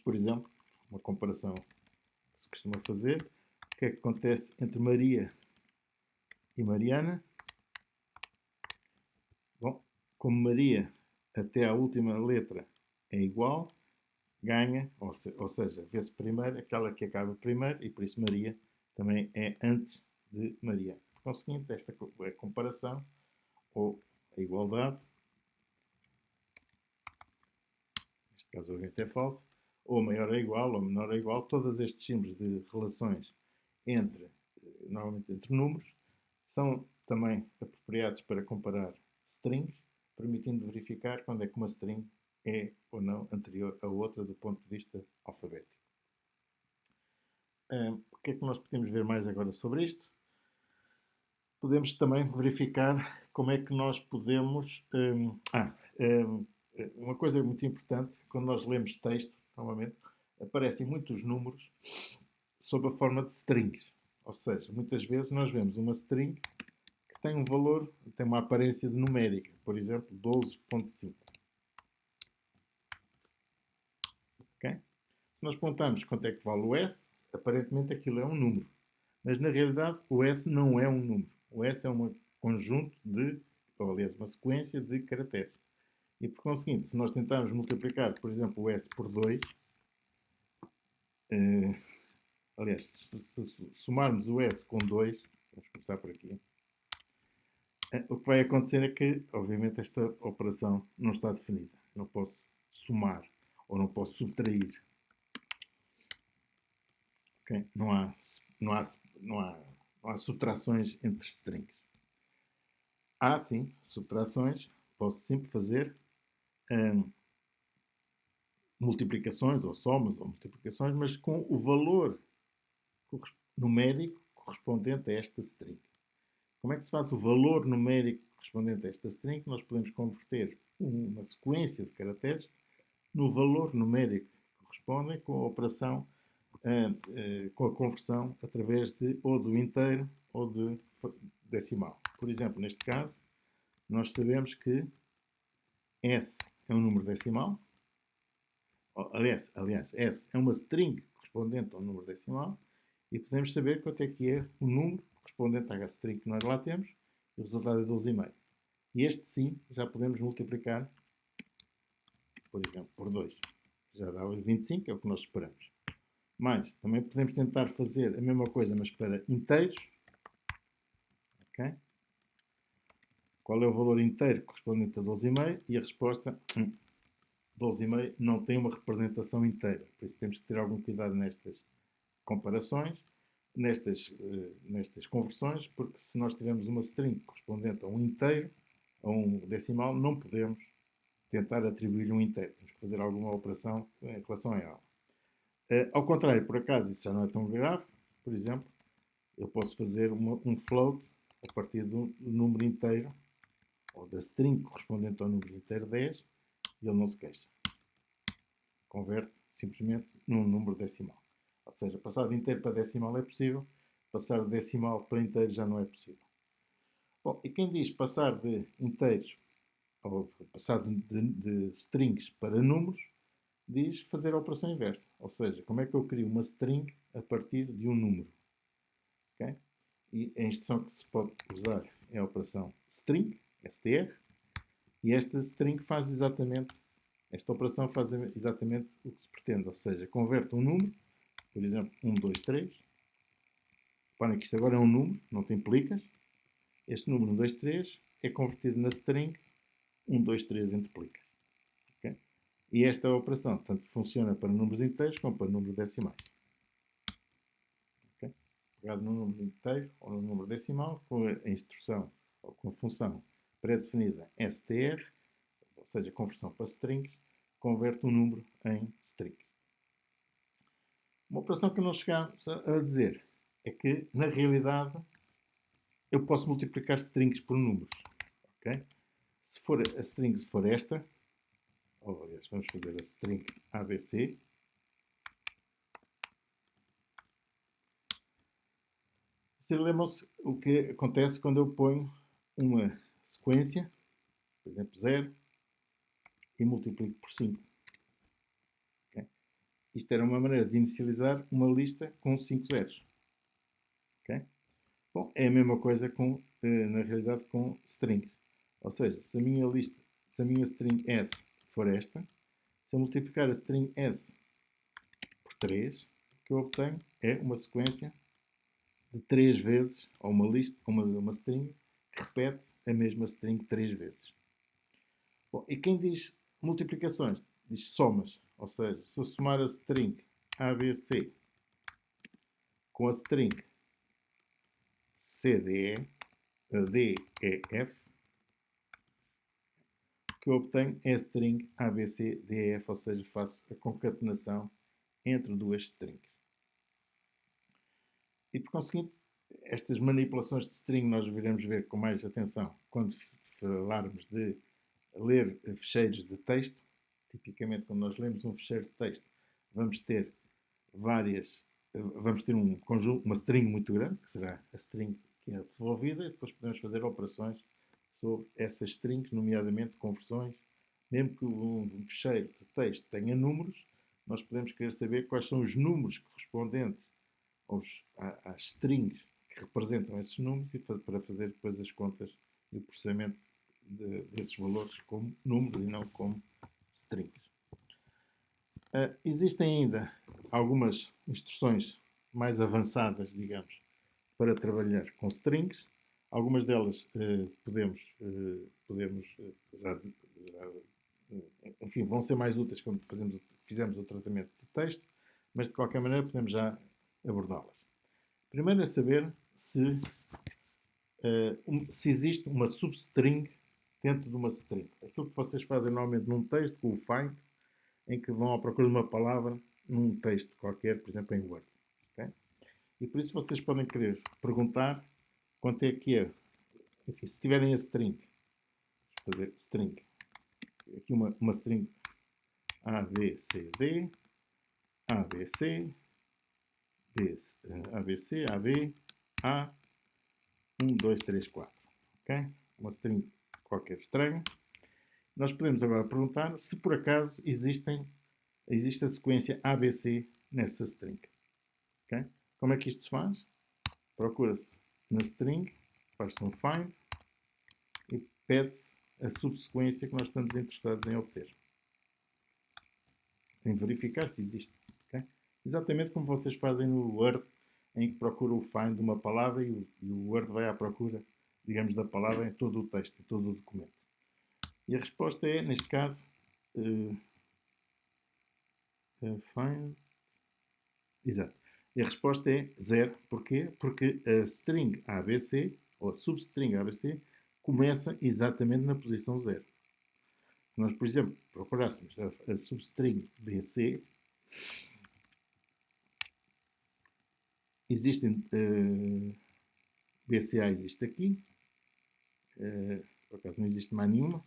Speaker 1: por exemplo, uma comparação que se costuma fazer, o que é que acontece entre Maria e Mariana? Bom, como Maria até à última letra é igual, ganha, ou seja, vê-se primeiro aquela que acaba primeiro, e por isso Maria também é antes de Maria. Por conseguinte, esta é a comparação, ou a igualdade, neste caso obviamente é falso, ou maior é igual, ou menor é igual, todos estes símbolos de relações normalmente entre números, são também apropriados para comparar strings, permitindo verificar quando é que uma string é ou não anterior a outra do ponto de vista alfabético. O que é que nós podemos ver mais agora sobre isto? Podemos também verificar como é que nós podemos... uma coisa muito importante, quando nós lemos texto, normalmente, aparecem muitos números sob a forma de strings. Ou seja, muitas vezes nós vemos uma string que tem um valor, tem uma aparência de numérica, por exemplo, 12.5. Okay? Se nós perguntarmos quanto é que vale o S, aparentemente aquilo é um número. Mas na realidade o S não é um número. O S é um conjunto ou aliás, uma sequência de caracteres. E por conseguinte, se nós tentarmos multiplicar, por exemplo, o S por 2, aliás, se somarmos o S com 2, vamos começar por aqui, o que vai acontecer é que, obviamente, esta operação não está definida. Não posso somar ou não posso subtrair. Okay? Não há subtrações entre strings. Há, sim, subtrações. Posso sempre fazer multiplicações ou somas ou multiplicações, mas com o valor numérico correspondente a esta string. Como é que se faz o valor numérico correspondente a esta string? Nós podemos converter uma sequência de caracteres no valor numérico que correspondem com a operação, com a conversão através de ou do inteiro ou de decimal. Por exemplo, neste caso, nós sabemos que S é um número decimal. Aliás, S é uma string correspondente ao número decimal e podemos saber quanto é que é o número correspondente à string que nós lá temos e o resultado é 12,5. E este sim já podemos multiplicar, por exemplo, por 2. Já dá os 25, é o que nós esperamos. Mas também podemos tentar fazer a mesma coisa, mas para inteiros. Okay? Qual é o valor inteiro correspondente a 12,5? E a resposta, 12,5 não tem uma representação inteira. Por isso temos que ter algum cuidado nestas comparações, nestas conversões, porque se nós tivermos uma string correspondente a um inteiro, a um decimal, não podemos tentar atribuir um inteiro. Temos que fazer alguma operação em relação a ela. Ao contrário, por acaso, isso já não é tão grave. Por exemplo, eu posso fazer um float a partir do número inteiro, ou da string correspondente ao número inteiro 10, e ele não se queixa. Converte simplesmente num número decimal. Ou seja, passar de inteiro para decimal é possível, passar de decimal para inteiro já não é possível. Bom, e quem diz passar de inteiros, ou passar de strings para números, diz fazer a operação inversa. Ou seja, como é que eu crio uma string a partir de um número? Okay? E a instrução que se pode usar é a operação string, str, e esta string faz exatamente, esta operação faz exatamente o que se pretende, ou seja, converte um número, por exemplo, 1, 2, 3. Reparem que isto agora é um número, não tem plicas. Este número 1, 2, 3 é convertido na string 1, 2, 3 entre plicas. Okay? E esta operação tanto funciona para números inteiros como para números decimais. Okay? Pegado no número inteiro ou no número decimal, com a instrução ou com a função pré-definida str, ou seja, conversão para strings, converte um número em string. Uma operação que nós chegamos a dizer é que, na realidade, eu posso multiplicar strings por números. Okay? Se for a string for esta, ou aliás, vamos fazer a string ABC, vocês lembram-se o que acontece quando eu ponho uma sequência, por exemplo, 0, e multiplico por 5. Okay? Isto era uma maneira de inicializar uma lista com 5 zeros. Okay? Bom, é a mesma coisa na realidade com strings. Ou seja, se a minha string S for esta, se eu multiplicar a string S por 3, o que eu obtenho é uma sequência de 3 vezes, ou uma lista, uma string, que repete a mesma string 3 vezes. Bom, e quem diz multiplicações? Diz somas. Ou seja, se eu somar a string ABC com a string CDE, DEF, o que eu obtenho é a string ABCDEF, ou seja, faço a concatenação entre duas strings. E por conseguinte, estas manipulações de string nós viremos ver com mais atenção quando falarmos de ler fecheiros de texto. Tipicamente, quando nós lemos um fecheiro de texto, vamos ter um conjunto, uma string muito grande, que será a string que é desenvolvida, e depois podemos fazer operações sobre essas strings, nomeadamente conversões. Mesmo que um fecheiro de texto tenha números, nós podemos querer saber quais são os números correspondentes às strings que representam esses números e para fazer depois as contas e o processamento desses valores como números e não como strings. Existem ainda algumas instruções mais avançadas, digamos, para trabalhar com strings. Algumas delas enfim, vão ser mais úteis quando fizermos o tratamento de texto, mas de qualquer maneira podemos já abordá-las. Primeiro é saber se existe uma substring dentro de uma string. Aquilo que vocês fazem normalmente num texto, com o find, em que vão à procura de uma palavra num texto qualquer, por exemplo, em Word. Okay? E por isso vocês podem querer perguntar quanto é que é. Enfim, se tiverem a string, fazer string, aqui uma string A, B, C, D, A, B, C, B, A, B, C, A, B, A, 1, 2, 3, 4. Ok? Uma string qualquer estranha. Nós podemos agora perguntar se por acaso existe a sequência ABC nessa string. Okay? Como é que isto se faz? Procura-se na string, faz-se um find e pede-se a subsequência que nós estamos interessados em obter. Em verificar se existe. Okay? Exatamente como vocês fazem no Word, em que procura o find de uma palavra e o Word vai à procura, digamos, da palavra em todo o texto, em todo o documento. E a resposta é, neste caso, find. Exato. E a resposta é 0. Porquê? Porque a string ABC, ou a substring ABC, começa exatamente na posição 0. Se nós, por exemplo, procurássemos a substring BC, existem. BCA existe aqui. Por acaso não existe mais nenhuma,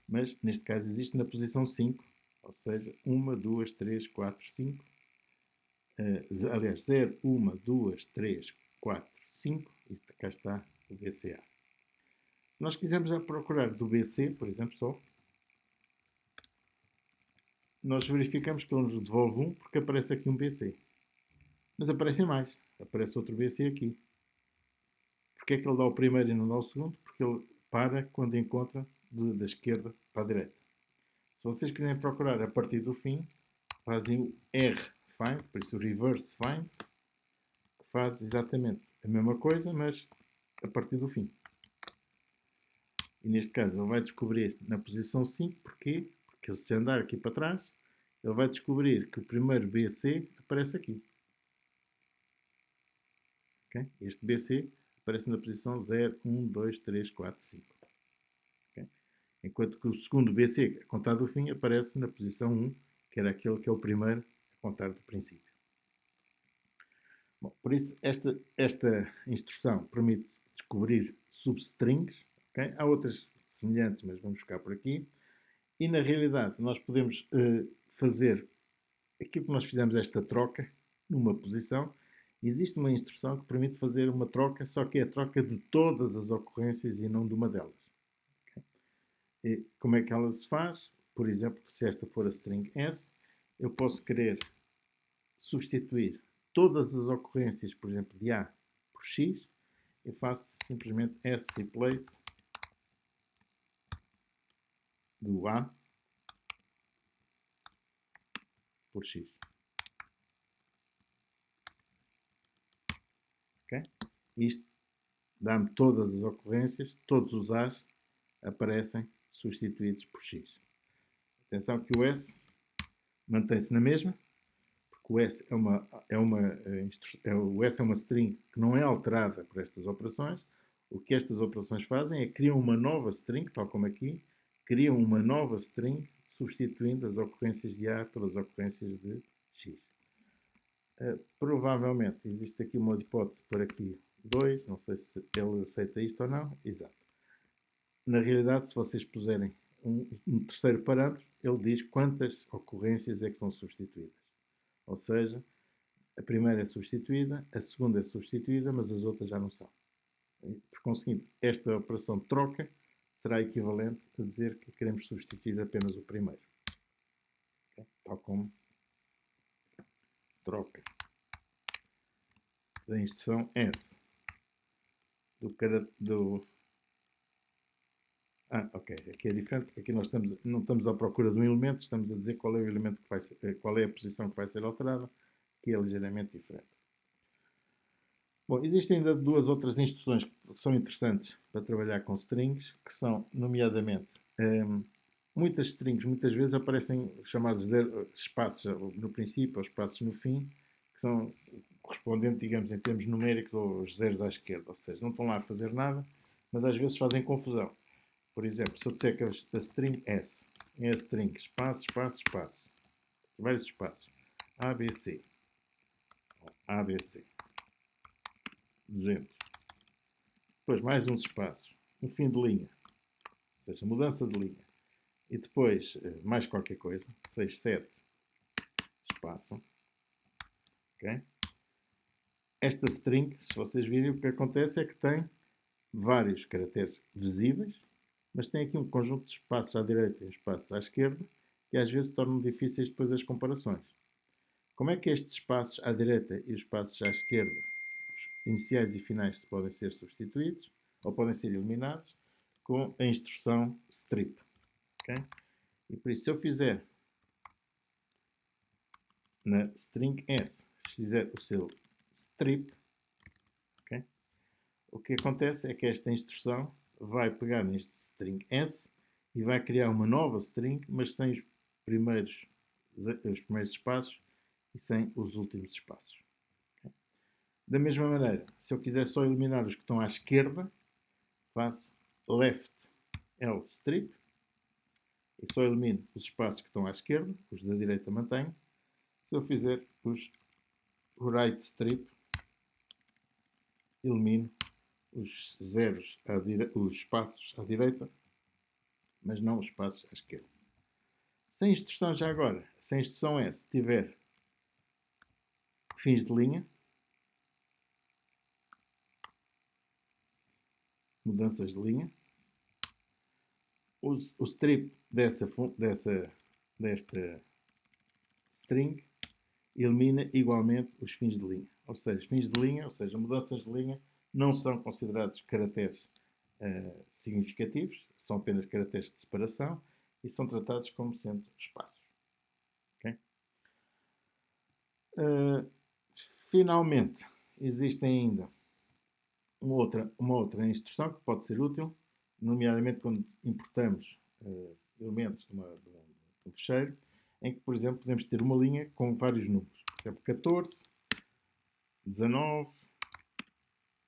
Speaker 1: mas neste caso existe na posição 5. Ou seja, 1, 2, 3, 4, 5. Aliás, 0, 1, 2, 3, 4, 5. E cá está o BCA. Se nós quisermos procurar do BC, por exemplo, só, nós verificamos que ele nos devolve 1 porque aparece aqui um BC. Mas aparecem mais. Aparece outro BC aqui. Porquê é que ele dá o primeiro e não dá o segundo? Porque ele para quando encontra da esquerda para a direita. Se vocês quiserem procurar a partir do fim, fazem o R find, por isso o reverse find, que faz exatamente a mesma coisa, mas a partir do fim. E neste caso ele vai descobrir na posição 5, porquê? Porque se andar aqui para trás, ele vai descobrir que o primeiro BC aparece aqui. Okay? Este BC aparece na posição 0, 1, 2, 3, 4, 5. Okay? Enquanto que o segundo BC, a contar do fim, aparece na posição 1, que era aquele que é o primeiro a contar do princípio. Bom, por isso, esta instrução permite descobrir substrings. Okay? Há outras semelhantes, mas vamos ficar por aqui. E, na realidade, nós podemos fazer aquilo que nós fizemos, esta troca, numa posição. Existe uma instrução que permite fazer uma troca, só que é a troca de todas as ocorrências e não de uma delas. Okay? E como é que ela se faz? Por exemplo, se esta for a string S, eu posso querer substituir todas as ocorrências, por exemplo, de A por X, eu faço simplesmente S replace do A por X. Okay? Isto dá-me todas as ocorrências, todos os A's aparecem substituídos por X. Atenção que o S mantém-se na mesma, porque o S o S é uma string que não é alterada por estas operações. O que estas operações fazem é criam uma nova string, tal como aqui, criam uma nova string substituindo as ocorrências de A pelas ocorrências de X. Provavelmente existe aqui uma hipótese para aqui 2, não sei se ele aceita isto ou não. Exato. Na realidade, se vocês puserem um terceiro parâmetro, ele diz quantas ocorrências é que são substituídas. Ou seja, a primeira é substituída, a segunda é substituída, mas as outras já não são. Por conseguinte, esta operação de troca será equivalente a dizer que queremos substituir apenas o primeiro. Okay? Tal como troca da instrução S ok. Aqui é diferente, porque aqui nós não estamos à procura de um elemento, estamos a dizer qual é o elemento que vai ser, qual é a posição que vai ser alterada, que é ligeiramente diferente. Bom, existem ainda duas outras instruções que são interessantes para trabalhar com strings, que são, nomeadamente, muitas strings, muitas vezes aparecem chamados espaços no princípio ou espaços no fim, que são correspondentes, digamos, em termos numéricos aos zeros à esquerda, ou seja, não estão lá a fazer nada, mas às vezes fazem confusão. Por exemplo, se eu disser que a string S é a string espaço, espaço, espaço, vários espaços, ABC, ABC, 200, depois mais uns espaços, um fim de linha, ou seja, mudança de linha, e depois mais qualquer coisa, 6, 7, espaço, ok? Esta string, se vocês virem, o que acontece é que tem vários caracteres visíveis, mas tem aqui um conjunto de espaços à direita e um espaço à esquerda, que às vezes tornam difíceis depois as comparações. Como é que estes espaços à direita e os espaços à esquerda, os iniciais e finais, podem ser substituídos ou podem ser eliminados com a instrução strip? Okay? E por isso, se eu fizer na string S, fizer o seu strip, okay? O que acontece é que esta instrução vai pegar neste string S e vai criar uma nova string, mas sem os primeiros espaços e sem os últimos espaços. Okay? Da mesma maneira, se eu quiser só eliminar os que estão à esquerda, faço left L strip e só elimino os espaços que estão à esquerda, os da direita mantenho. Se eu fizer os right strip, elimino os zeros, os espaços à direita, mas não os espaços à esquerda. Se a instrução já agora, se a instrução S tiver fins de linha, mudanças de linha, o strip desta string elimina igualmente os fins de linha. Ou seja, fins de linha, ou seja, mudanças de linha, não são considerados caracteres significativos, são apenas caracteres de separação e são tratados como sendo espaços. Okay? Finalmente, existe ainda uma outra instrução que pode ser útil, nomeadamente quando importamos elementos de um fecheiro, em que, por exemplo, podemos ter uma linha com vários números. Por exemplo, 14, 19,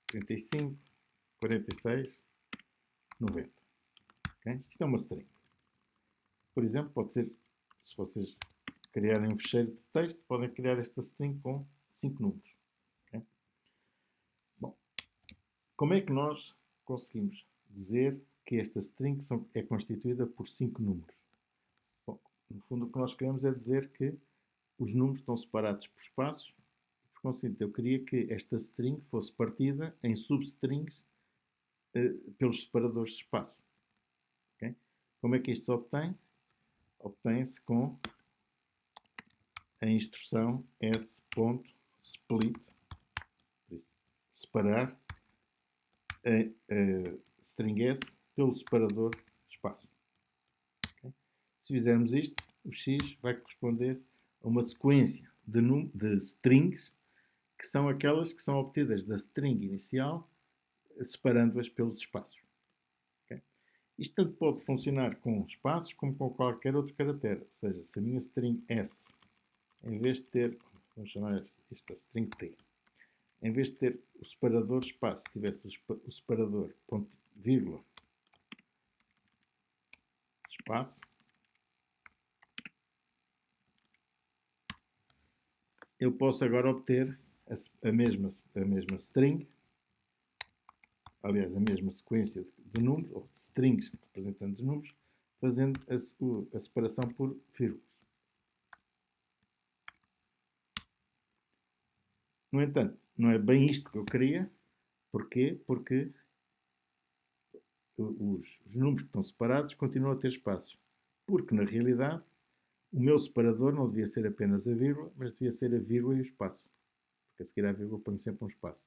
Speaker 1: 35, 46, 90. Okay? Isto é uma string. Por exemplo, pode ser, se vocês criarem um fecheiro de texto, podem criar esta string com 5 números. Okay? Bom, como é que nós conseguimos dizer que esta string é constituída por 5 números? Bom, no fundo, o que nós queremos é dizer que os números estão separados por espaços. Por conseguinte, eu queria que esta string fosse partida em substrings pelos separadores de espaço. Okay? Como é que isto se obtém? Obtém-se com a instrução s.split, separar a string s pelo separador de espaço. Okay? Se fizermos isto, o x vai corresponder a uma sequência de strings que são aquelas que são obtidas da string inicial, separando-as pelos espaços. Okay? Isto tanto pode funcionar com espaços como com qualquer outro caractere. Ou seja, se a minha string S, em vez de ter, vamos chamar esta string T, em vez de ter o separador espaço, tivesse o separador ponto, vírgula, espaço, eu posso agora obter a mesma string, aliás, a mesma sequência de números, ou de strings representando os números, fazendo a separação por vírgulas. No entanto, não é bem isto que eu queria. Porquê? Porque os números que estão separados continuam a ter espaços. Porque, na realidade, o meu separador não devia ser apenas a vírgula, mas devia ser a vírgula e o espaço. Porque a seguir à vírgula ponho sempre um espaço.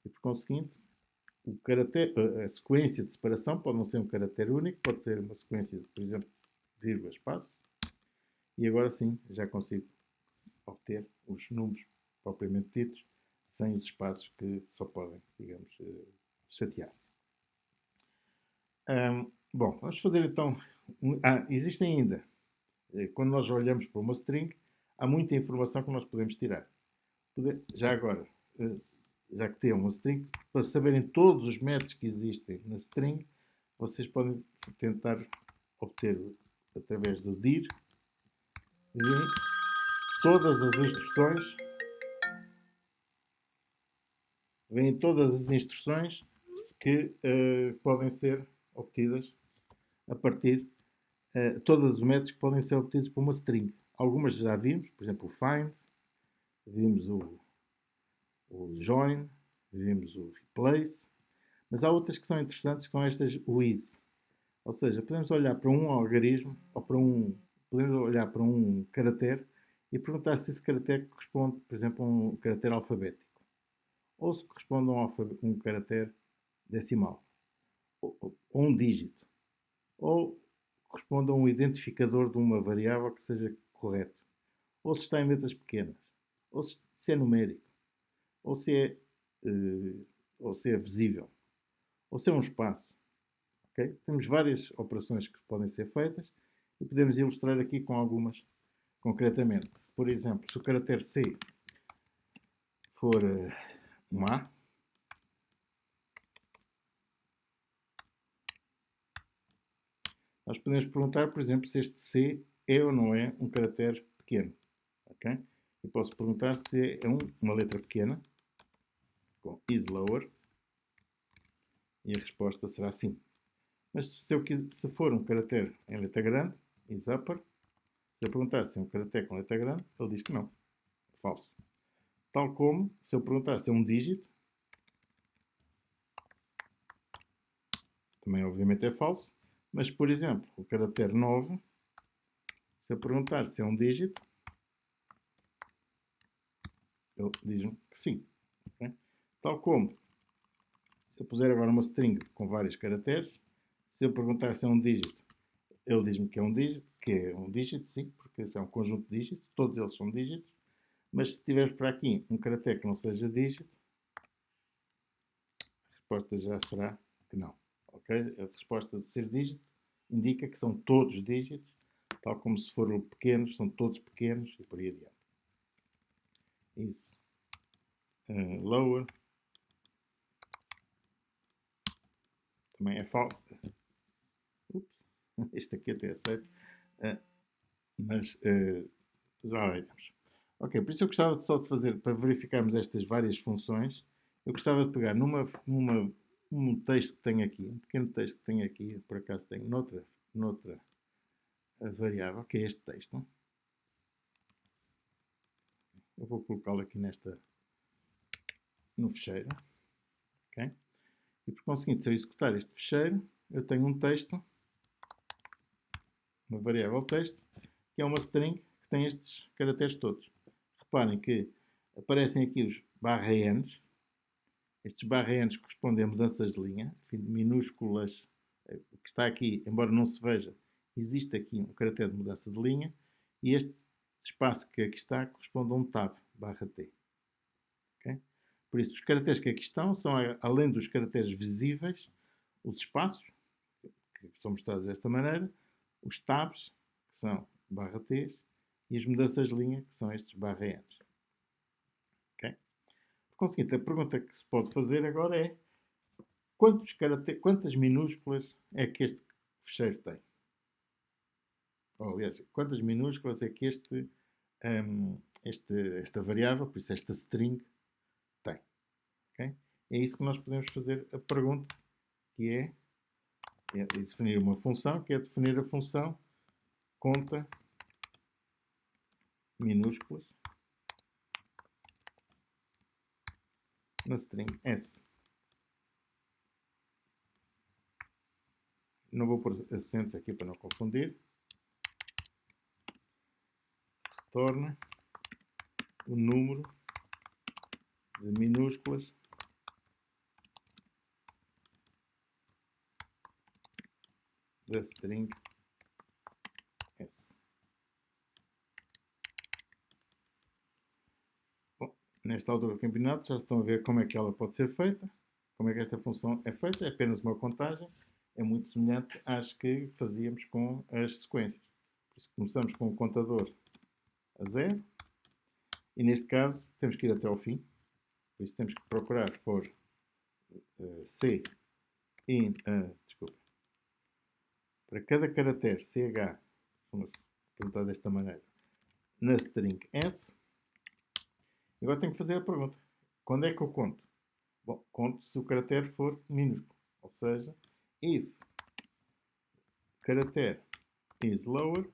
Speaker 1: E, por conseguinte, a sequência de separação pode não ser um caractere único, pode ser uma sequência de, por exemplo, vírgula, espaço. E agora sim, já consigo obter os números propriamente ditos, sem os espaços que só podem, digamos, chatear. Bom, vamos fazer então... existem ainda, quando nós olhamos para uma string, há muita informação que nós podemos tirar. Já agora, já que tem uma string, para saberem todos os métodos que existem na string, vocês podem tentar obter através do dir todas as instruções. Vêm todas as instruções que podem ser obtidas a partir todos os métodos que podem ser obtidos por uma string. Algumas já vimos, por exemplo, o find, vimos o join, vimos o replace, mas há outras que são interessantes, que são estas with. Ou seja, podemos olhar para um algarismo ou podemos olhar para um caractere e perguntar se esse caractere corresponde, por exemplo, a um caractere alfabético ou se corresponde a um caractere decimal ou um dígito, ou corresponde a um identificador de uma variável que seja correto, ou se está em letras pequenas, ou se é numérico, ou se é visível, ou se é um espaço. Okay? Temos várias operações que podem ser feitas e podemos ilustrar aqui com algumas concretamente. Por exemplo, se o caractere C for um A, nós podemos perguntar, por exemplo, se este C é ou não é um caractere pequeno. Okay? Eu posso perguntar se é uma letra pequena, com is lower, e a resposta será sim. Mas se for um caractere em letra grande, is upper, se eu perguntar se é um caractere com letra grande, ele diz que não. Falso. Tal como, se eu perguntar se é um dígito, também obviamente é falso. Mas, por exemplo, o caractere 9, se eu perguntar se é um dígito, ele diz-me que sim. Okay? Tal como, se eu puser agora uma string com vários caracteres, se eu perguntar se é um dígito, ele diz-me que é um dígito, sim, porque esse é um conjunto de dígitos, todos eles são dígitos. Mas se tiver para aqui um caractere que não seja dígito, a resposta já será que não. Okay? A resposta de ser dígito indica que são todos dígitos, tal como se forem pequenos, são todos pequenos e por aí adiante. Isso. Lower. Também é falso. Este aqui até aceito. Mas já veremos. Ok, por isso eu gostava só de fazer, para verificarmos estas várias funções, eu gostava de pegar num texto que tenho aqui, um pequeno texto que tenho aqui, por acaso tenho noutra variável, que é este texto. Eu vou colocá-lo aqui no fecheiro. Okay? E por conseguinte, se eu executar este fecheiro, eu tenho um texto, uma variável texto, que é uma string que tem estes caracteres todos. Reparem que aparecem aqui os /n. Estes /n correspondem a mudanças de linha, minúsculas. O que está aqui, embora não se veja, existe aqui um caractere de mudança de linha. E este espaço que aqui está corresponde a um tab, /t. Okay? Por isso, os caracteres que aqui estão são, além dos caracteres visíveis, os espaços, que são mostrados desta maneira, os tabs, que são /t, e as mudanças de linha, que são estes /n. Okay? Por conseguinte, a pergunta que se pode fazer agora é quantas minúsculas é que este fecheiro tem? Ou, aliás, quantas minúsculas é que esta variável, por isso esta string, tem? Okay? É isso que nós podemos fazer a pergunta, que é definir uma função, que é definir a função conta minúsculas na string S. Não vou pôr acentos aqui para não confundir. Retorna o número de minúsculas da string S. Bom, nesta altura do campeonato já estão a ver como é que ela pode ser feita, como é que esta função é feita. É apenas uma contagem, é muito semelhante às que fazíamos com as sequências. Por isso, começamos com o contador a 0 e neste caso temos que ir até ao fim. Por isso temos que procurar for C in, para cada caractere CH, vamos perguntar desta maneira, na string S, agora tenho que fazer a pergunta. Quando é que eu conto? Bom, conto se o caractere for minúsculo. Ou seja, if character is lower,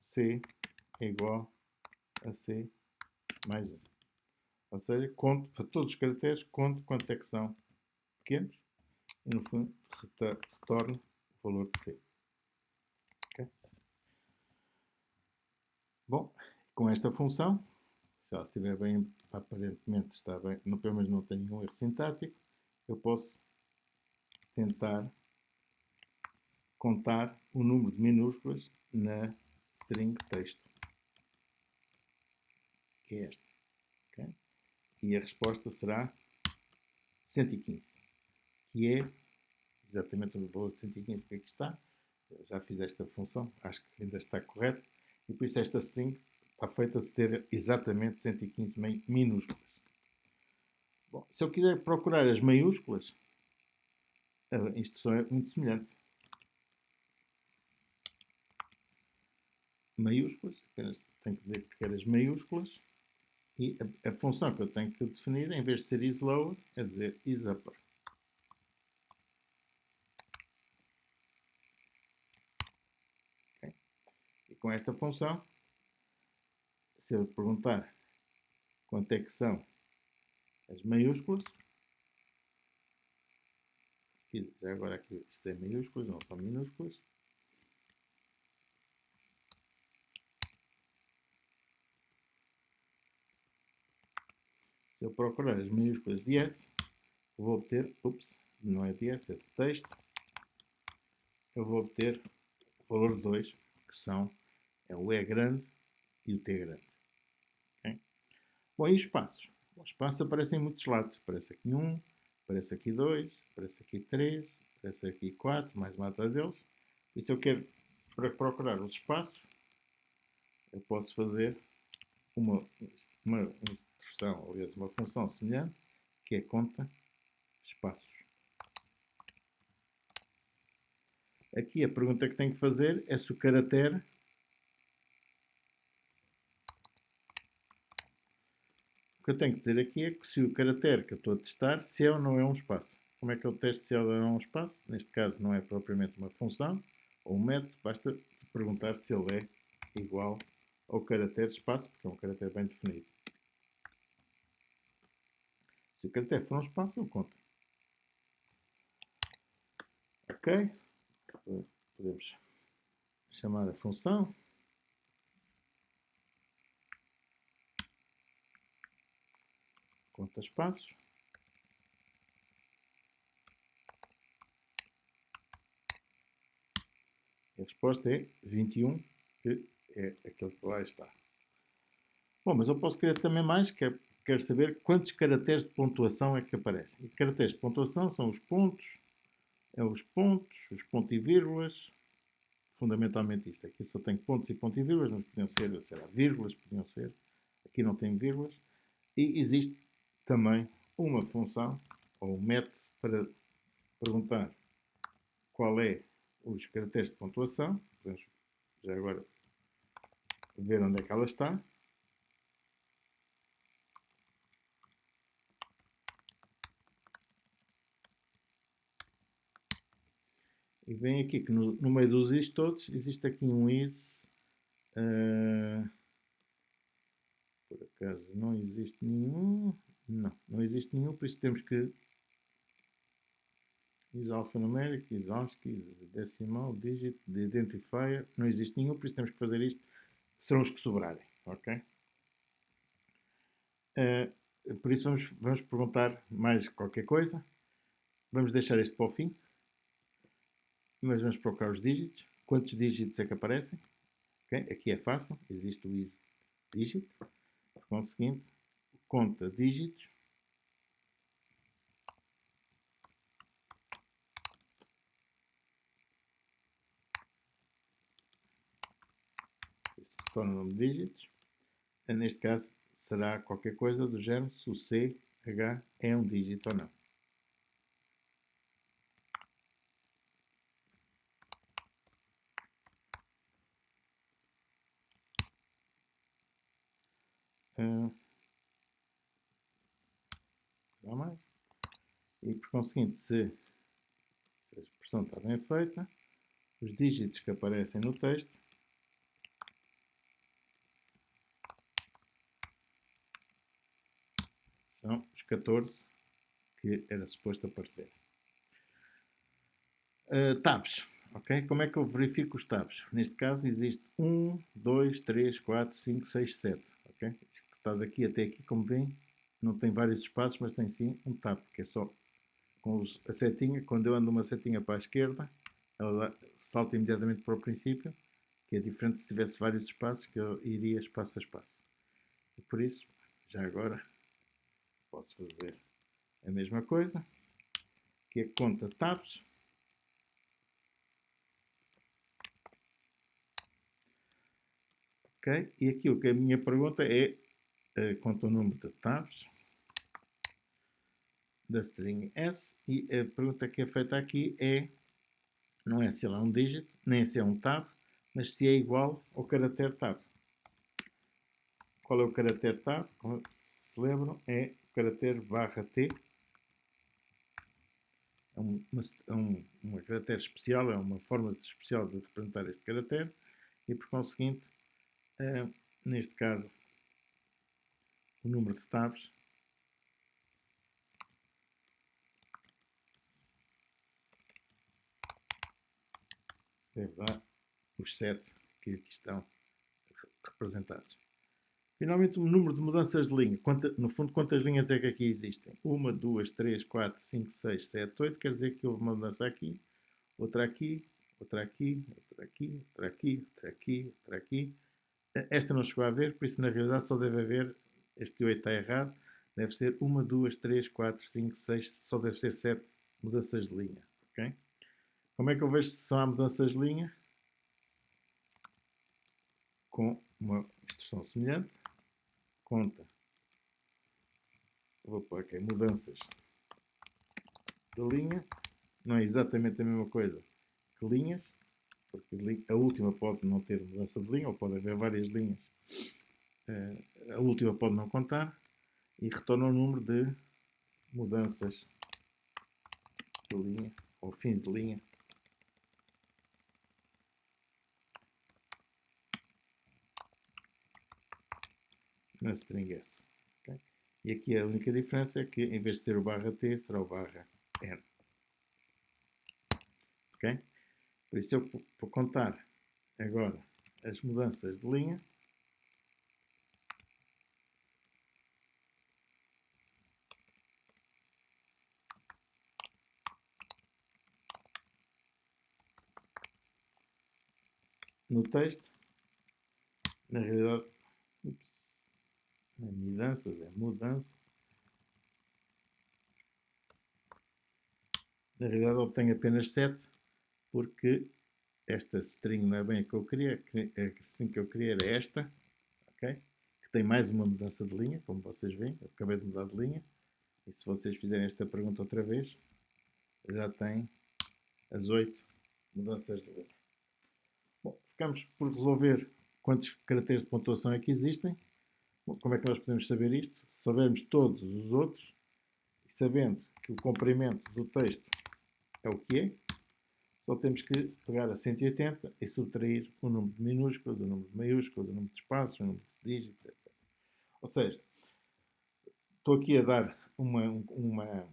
Speaker 1: C é igual a C mais 1. Ou seja, conto para todos os caracteres, conto quantos é que são pequenos e, no fundo, retorno o valor de C. Okay? Bom, com esta função, se ela estiver bem, aparentemente está bem, pelo menos não tem nenhum erro sintático, eu posso tentar contar o número de minúsculas na string texto, que é esta. Okay? E a resposta será 115, que é exatamente o valor de 115 que aqui está. Eu já fiz esta função, acho que ainda está correto, e por isso esta string está feita de ter exatamente 115 minúsculas. Bom, se eu quiser procurar as maiúsculas, a instrução é muito semelhante. Maiúsculas, apenas tenho que dizer que quero as maiúsculas, e a função que eu tenho que definir, em vez de ser isLower, é dizer isUpper. Okay? E com esta função, se eu perguntar quanto é que são as maiúsculas, já agora aqui isto é maiúsculas, não são minúsculas. Se eu procurar as maiúsculas de S, vou obter, não é de S, é de texto, eu vou obter o valor de 2, que são o E grande e o T grande. Okay? Bom, e os espaços? Os espaços aparecem em muitos lados. Aparece aqui 1, aparece aqui 2, aparece aqui 3, aparece aqui 4, mais uma atrás deles. E se eu quero procurar os espaços, eu posso fazer uma instrução, aliás, uma função semelhante, que é conta espaços. Aqui a pergunta que tenho que fazer é se o caractere o que eu tenho que dizer aqui é que se o caractere que eu estou a testar, se é ou não é um espaço. Como é que eu testo se é ou não é um espaço? Neste caso não é propriamente uma função ou um método, basta perguntar se ele é igual ao caractere de espaço, porque é um caractere bem definido. Se o caractere for um espaço, ele conta. Ok? Podemos chamar a função. Conta espaços. A resposta é 21, que é aquele que lá está. Bom, mas eu posso querer também mais, quero saber quantos caracteres de pontuação é que aparecem. E caracteres de pontuação são os pontos, os pontos e vírgulas, fundamentalmente isto. Aqui só tenho pontos e vírgulas, mas podiam ser, sei lá, vírgulas, podiam ser. Aqui não tem vírgulas. E existe também uma função, ou um método, para perguntar qual é os caracteres de pontuação. Podemos já agora ver onde é que ela está. E vem aqui que no meio dos is todos existe aqui um is. Por acaso não existe nenhum. Não existe nenhum, por isso temos que is alfanumérico, is ASCII, is decimal, digit, de identifier. Não existe nenhum, por isso temos que fazer isto. Serão os que sobrarem, ok? Por isso vamos perguntar mais qualquer coisa. Vamos deixar este para o fim. Mas vamos procurar os dígitos. Quantos dígitos é que aparecem? Okay? Aqui é fácil. Existe o is digit. Por conseguinte, conta dígitos. Isso retorna o número de dígitos. Neste caso, será qualquer coisa do género se o CH é um dígito ou não. Dá mais. E por conseguinte, se a expressão está bem feita, os dígitos que aparecem no texto são os 14 que era suposto aparecer. Tabs. Okay? Como é que eu verifico os tabs? Neste caso existe 1, 2, 3, 4, 5, 6, 7. Okay? Isto que está daqui até aqui, como veem, não tem vários espaços, mas tem sim um tab, que é só com a setinha. Quando eu ando uma setinha para a esquerda, ela salta imediatamente para o princípio, que é diferente se tivesse vários espaços, que eu iria espaço a espaço. E por isso, já agora, posso fazer a mesma coisa, que é conta tabs. Okay? E aqui o que a minha pergunta é, conta o número de tabs da string S, e a pergunta que é feita aqui é, não é se ele é um dígito, nem se é um tab, mas se é igual ao caractere tab. Qual é o caractere tab? Como se lembram, é o caractere /t. É um caractere especial, é uma forma especial de representar este caractere, e por conseguinte, neste caso, o número de tabs deve dar os 7 que aqui estão representados. Finalmente, o número de mudanças de linha. No fundo, quantas linhas é que aqui existem? 1, 2, 3, 4, 5, 6, 7, 8. Quer dizer que houve uma mudança aqui, outra aqui, outra aqui, outra aqui, outra aqui, outra aqui, outra aqui. Esta não chegou a ver, por isso na realidade só deve haver, este 8 está errado, deve ser 1, 2, 3, 4, 5, 6, só deve ser 7 mudanças de linha. Okay? Como é que eu vejo se são há mudanças de linha? Com uma instrução semelhante. Conta, vou pôr aqui mudanças de linha, não é exatamente a mesma coisa que linhas, porque a última pode não ter mudança de linha, ou pode haver várias linhas, a última pode não contar, e retorna o número de mudanças de linha, ou fim de linha, na string S. Okay? E aqui a única diferença é que em vez de ser o /t, será o /n. Okay? Por isso, eu vou contar agora as mudanças de linha. No texto, na realidade, não é mudanças, é mudança. Na realidade, obtenho apenas 7, porque esta string não é bem a que eu queria. A string que eu queria era esta, okay? Que tem mais uma mudança de linha, como vocês veem. Eu acabei de mudar de linha. E se vocês fizerem esta pergunta outra vez, já tem as 8 mudanças de linha. Bom, ficamos por resolver quantos caracteres de pontuação é que existem. Bom, como é que nós podemos saber isto? Se soubermos todos os outros, e sabendo que o comprimento do texto é o que é, só temos que pegar a 180 e subtrair o número de minúsculas, o número de maiúsculas, o número de espaços, o número de dígitos, etc. Ou seja, estou aqui a dar uma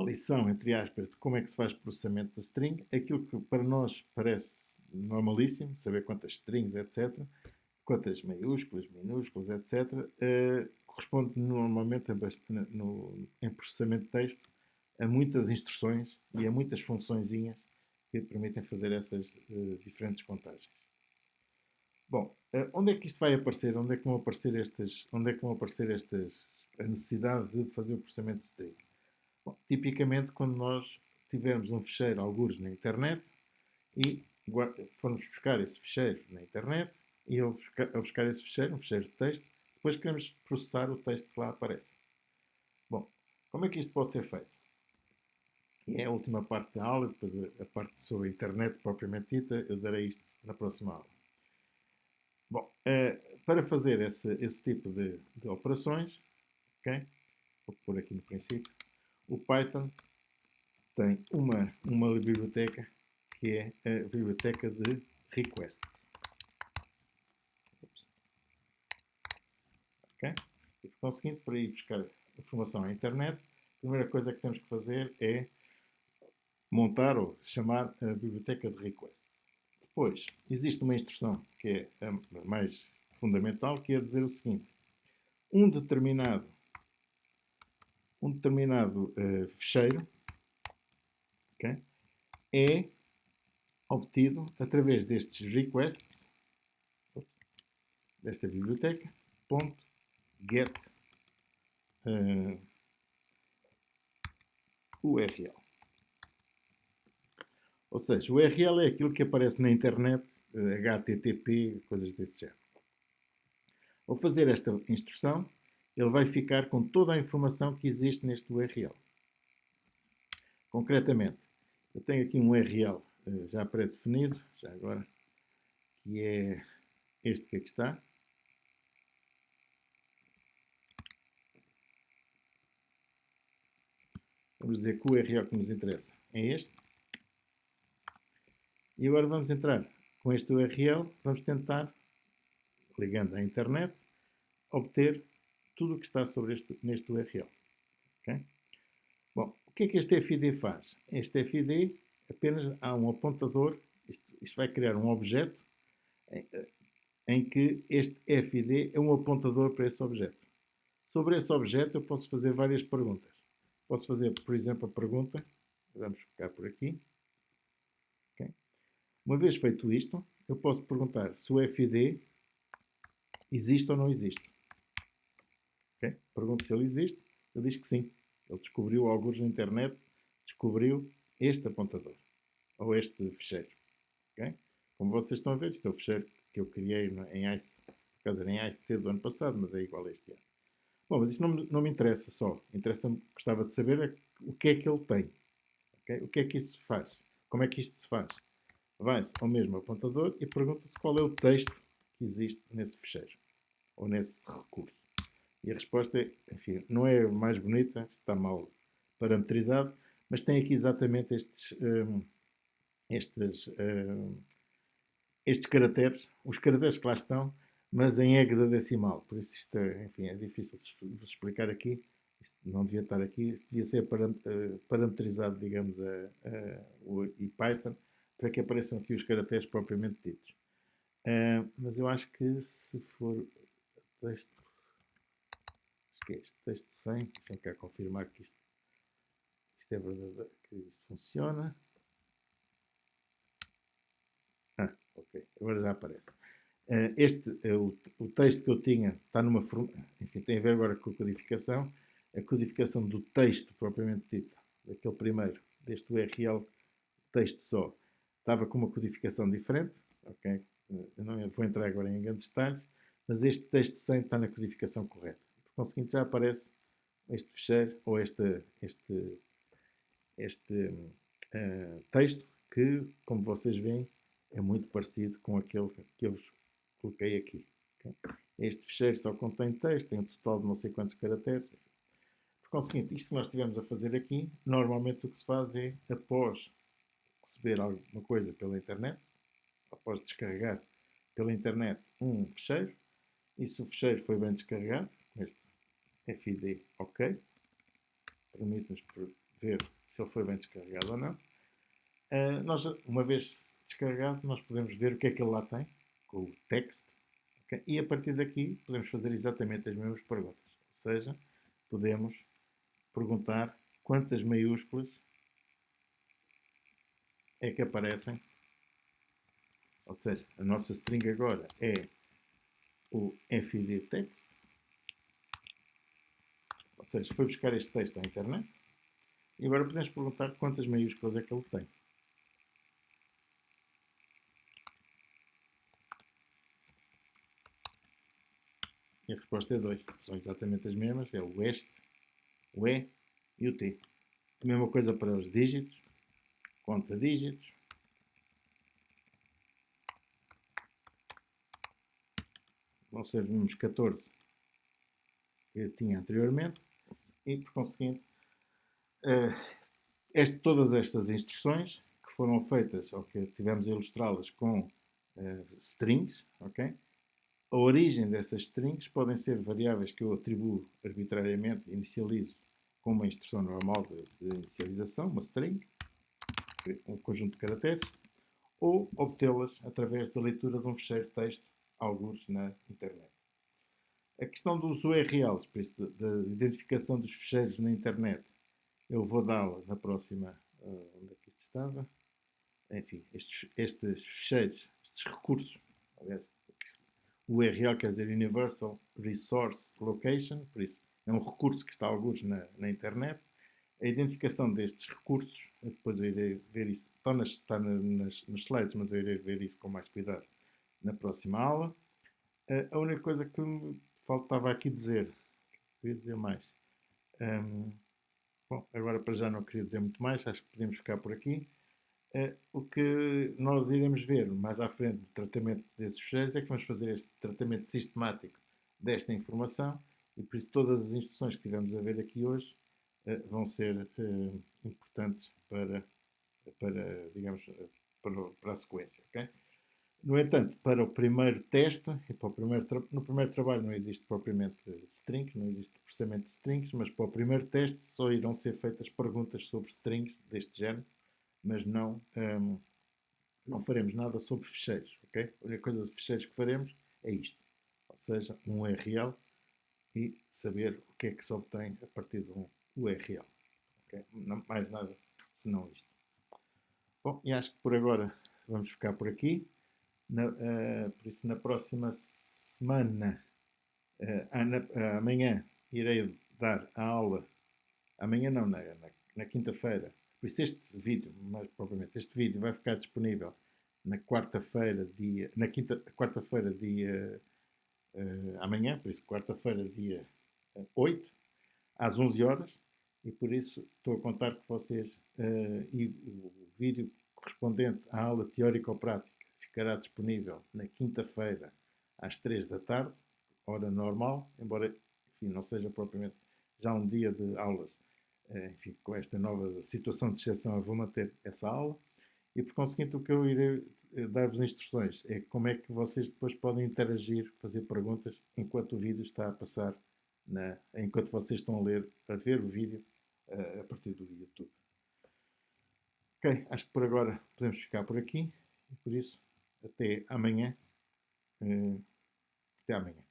Speaker 1: lição, entre aspas, de como é que se faz processamento da string, aquilo que para nós parece normalíssimo, saber quantas strings, etc., quantas maiúsculas, minúsculas, etc., corresponde normalmente em processamento de texto a muitas instruções e a muitas funçõezinhas que permitem fazer essas diferentes contagens. Bom, onde é que isto vai aparecer? Onde é que vão aparecer a necessidade de fazer o processamento de string? Bom, tipicamente quando nós tivermos um ficheiro, algures na internet, e formos buscar esse ficheiro na internet, e ao buscar esse ficheiro, um ficheiro de texto, depois queremos processar o texto que lá aparece. Bom, como é que isto pode ser feito? E é a última parte da aula, depois a parte sobre a internet propriamente dita, eu darei isto na próxima aula. Bom, para fazer esse tipo de operações, ok? Vou pôr aqui no princípio, o Python tem uma biblioteca que é a biblioteca de requests. Ok? E por conseguinte, para ir buscar informação à internet, a primeira coisa que temos que fazer é montar ou chamar a biblioteca de requests. Depois, existe uma instrução que é a mais fundamental, que é dizer o seguinte: um determinado fecheiro, okay, é obtido através destes requests, desta biblioteca, .get URL. Ou seja, o URL é aquilo que aparece na internet, HTTP, coisas desse género. Ao fazer esta instrução, ele vai ficar com toda a informação que existe neste URL. Concretamente, eu tenho aqui um URL já pré-definido, já agora, que é este que aqui está. Vamos dizer que o URL que nos interessa é este. E agora vamos entrar com este URL, vamos tentar, ligando à internet, obter tudo o que está sobre neste URL. Okay? Bom, o que é que este FID faz? Este FID apenas há um apontador, isto vai criar um objeto em que este FID é um apontador para esse objeto. Sobre esse objeto eu posso fazer várias perguntas. Posso fazer, por exemplo, a pergunta, vamos ficar por aqui. Okay? Uma vez feito isto, eu posso perguntar se o FID existe ou não existe. Okay? Pergunto se ele existe, ele diz que sim. Ele descobriu alguns na internet, descobriu este apontador, ou este fecheiro. Okay? Como vocês estão a ver, isto é o fecheiro que eu criei em ICE, por acaso era em ICE do ano passado, mas é igual a este ano. Bom, mas isto não me interessa só. Interessa-me, gostava de saber o que é que ele tem. Okay? O que é que isso se faz? Como é que isto se faz? Vai-se ao mesmo apontador e pergunta-se qual é o texto que existe nesse fecheiro, ou nesse recurso. E a resposta é, enfim, não é mais bonita, está mal parametrizado, mas tem aqui exatamente estes caracteres, os caracteres que lá estão, mas em hexadecimal. Por isso isto é, enfim, é difícil de vos explicar aqui. Isto não devia estar aqui, isto devia ser parametrizado, digamos, e Python, para que apareçam aqui os caracteres propriamente ditos. Mas eu acho que se for texto, acho que é este texto 100, tenho que confirmar que isto é verdadeiro, que isto funciona. Ok, agora já aparece. O texto que eu tinha está numa forma, enfim, tem a ver agora com a codificação do texto propriamente dito, daquele primeiro, deste URL, texto só, estava com uma codificação diferente, ok? Eu não vou entrar agora em grandes detalhes, mas este texto 100 está na codificação correta. Por conseguinte, já aparece este fecheiro, ou este texto, que, como vocês veem, é muito parecido com aquele que eu vos coloquei aqui. Okay? Este fecheiro só contém texto, tem um total de não sei quantos caracteres. Por conseguinte, isto que nós estivemos a fazer aqui, normalmente o que se faz é, após receber alguma coisa pela internet, após descarregar pela internet um fecheiro, e se o fecheiro foi bem descarregado, com este FID OK, permite-nos ver se ele foi bem descarregado ou não. Nós, uma vez descarregado, nós podemos ver o que é que ele lá tem, com o text, okay? E a partir daqui podemos fazer exatamente as mesmas perguntas. Ou seja, podemos perguntar quantas maiúsculas é que aparecem. Ou seja, a nossa string agora é o FID text. Ou seja, foi buscar este texto à internet. E agora podemos perguntar quantas maiúsculas é que ele tem. E a resposta é 2. São exatamente as mesmas. É o este, o E e o T. A mesma coisa para os dígitos. Conta dígitos. vão ser os números 14 que tinha anteriormente e, por conseguinte, todas estas instruções que foram feitas, ou que tivemos a ilustrá-las com strings, ok? A origem dessas strings podem ser variáveis que eu atribuo arbitrariamente, inicializo com uma instrução normal de inicialização, uma string, um conjunto de caracteres, ou obtê-las através da leitura de um fecheiro de texto, alguns na internet. A questão dos URLs, por isso, da identificação dos fecheiros na internet, eu vou dá-la na próxima. Onde é que isto estava? Enfim, estes fecheiros, estes recursos, aliás, o URL quer dizer Universal Resource Location, por isso é um recurso que está alguns na internet. A identificação destes recursos, depois eu irei ver isso, está nos slides, mas eu irei ver isso com mais cuidado na próxima aula. A única coisa que me faltava aqui dizer, queria dizer mais. Bom, agora para já não queria dizer muito mais, acho que podemos ficar por aqui. O que nós iremos ver mais à frente do tratamento desses fecheiros é que vamos fazer este tratamento sistemático desta informação e por isso todas as instruções que tivemos a ver aqui hoje vão ser importantes digamos, para a sequência. Okay? No entanto, para o primeiro teste, e para no primeiro trabalho não existe propriamente strings, não existe processamento de strings, mas para o primeiro teste só irão ser feitas perguntas sobre strings deste género, mas não faremos nada sobre fecheiros. Okay? A única coisa de fecheiros que faremos é isto, ou seja, um URL e saber o que é que se obtém a partir de um URL. Okay? Não, mais nada senão isto. Bom, e acho que por agora vamos ficar por aqui. Por isso, na próxima semana, amanhã, irei dar a aula. Amanhã não, na quinta-feira. Por isso, este vídeo, mais propriamente, este vídeo vai ficar disponível na quarta-feira, quarta-feira, dia amanhã, por isso, quarta-feira, dia 8, às 11 horas. E por isso, estou a contar que vocês, e o vídeo correspondente à aula teórico-prática ficará disponível na quinta-feira às 3 da tarde, hora normal, embora enfim, não seja propriamente já um dia de aulas. Enfim, com esta nova situação de exceção eu vou manter essa aula e por conseguinte o que eu irei dar-vos instruções é como é que vocês depois podem interagir, fazer perguntas enquanto o vídeo está a passar, enquanto vocês estão a ver o vídeo a partir do YouTube. Ok, acho que por agora podemos ficar por aqui e por isso até amanhã. Até amanhã.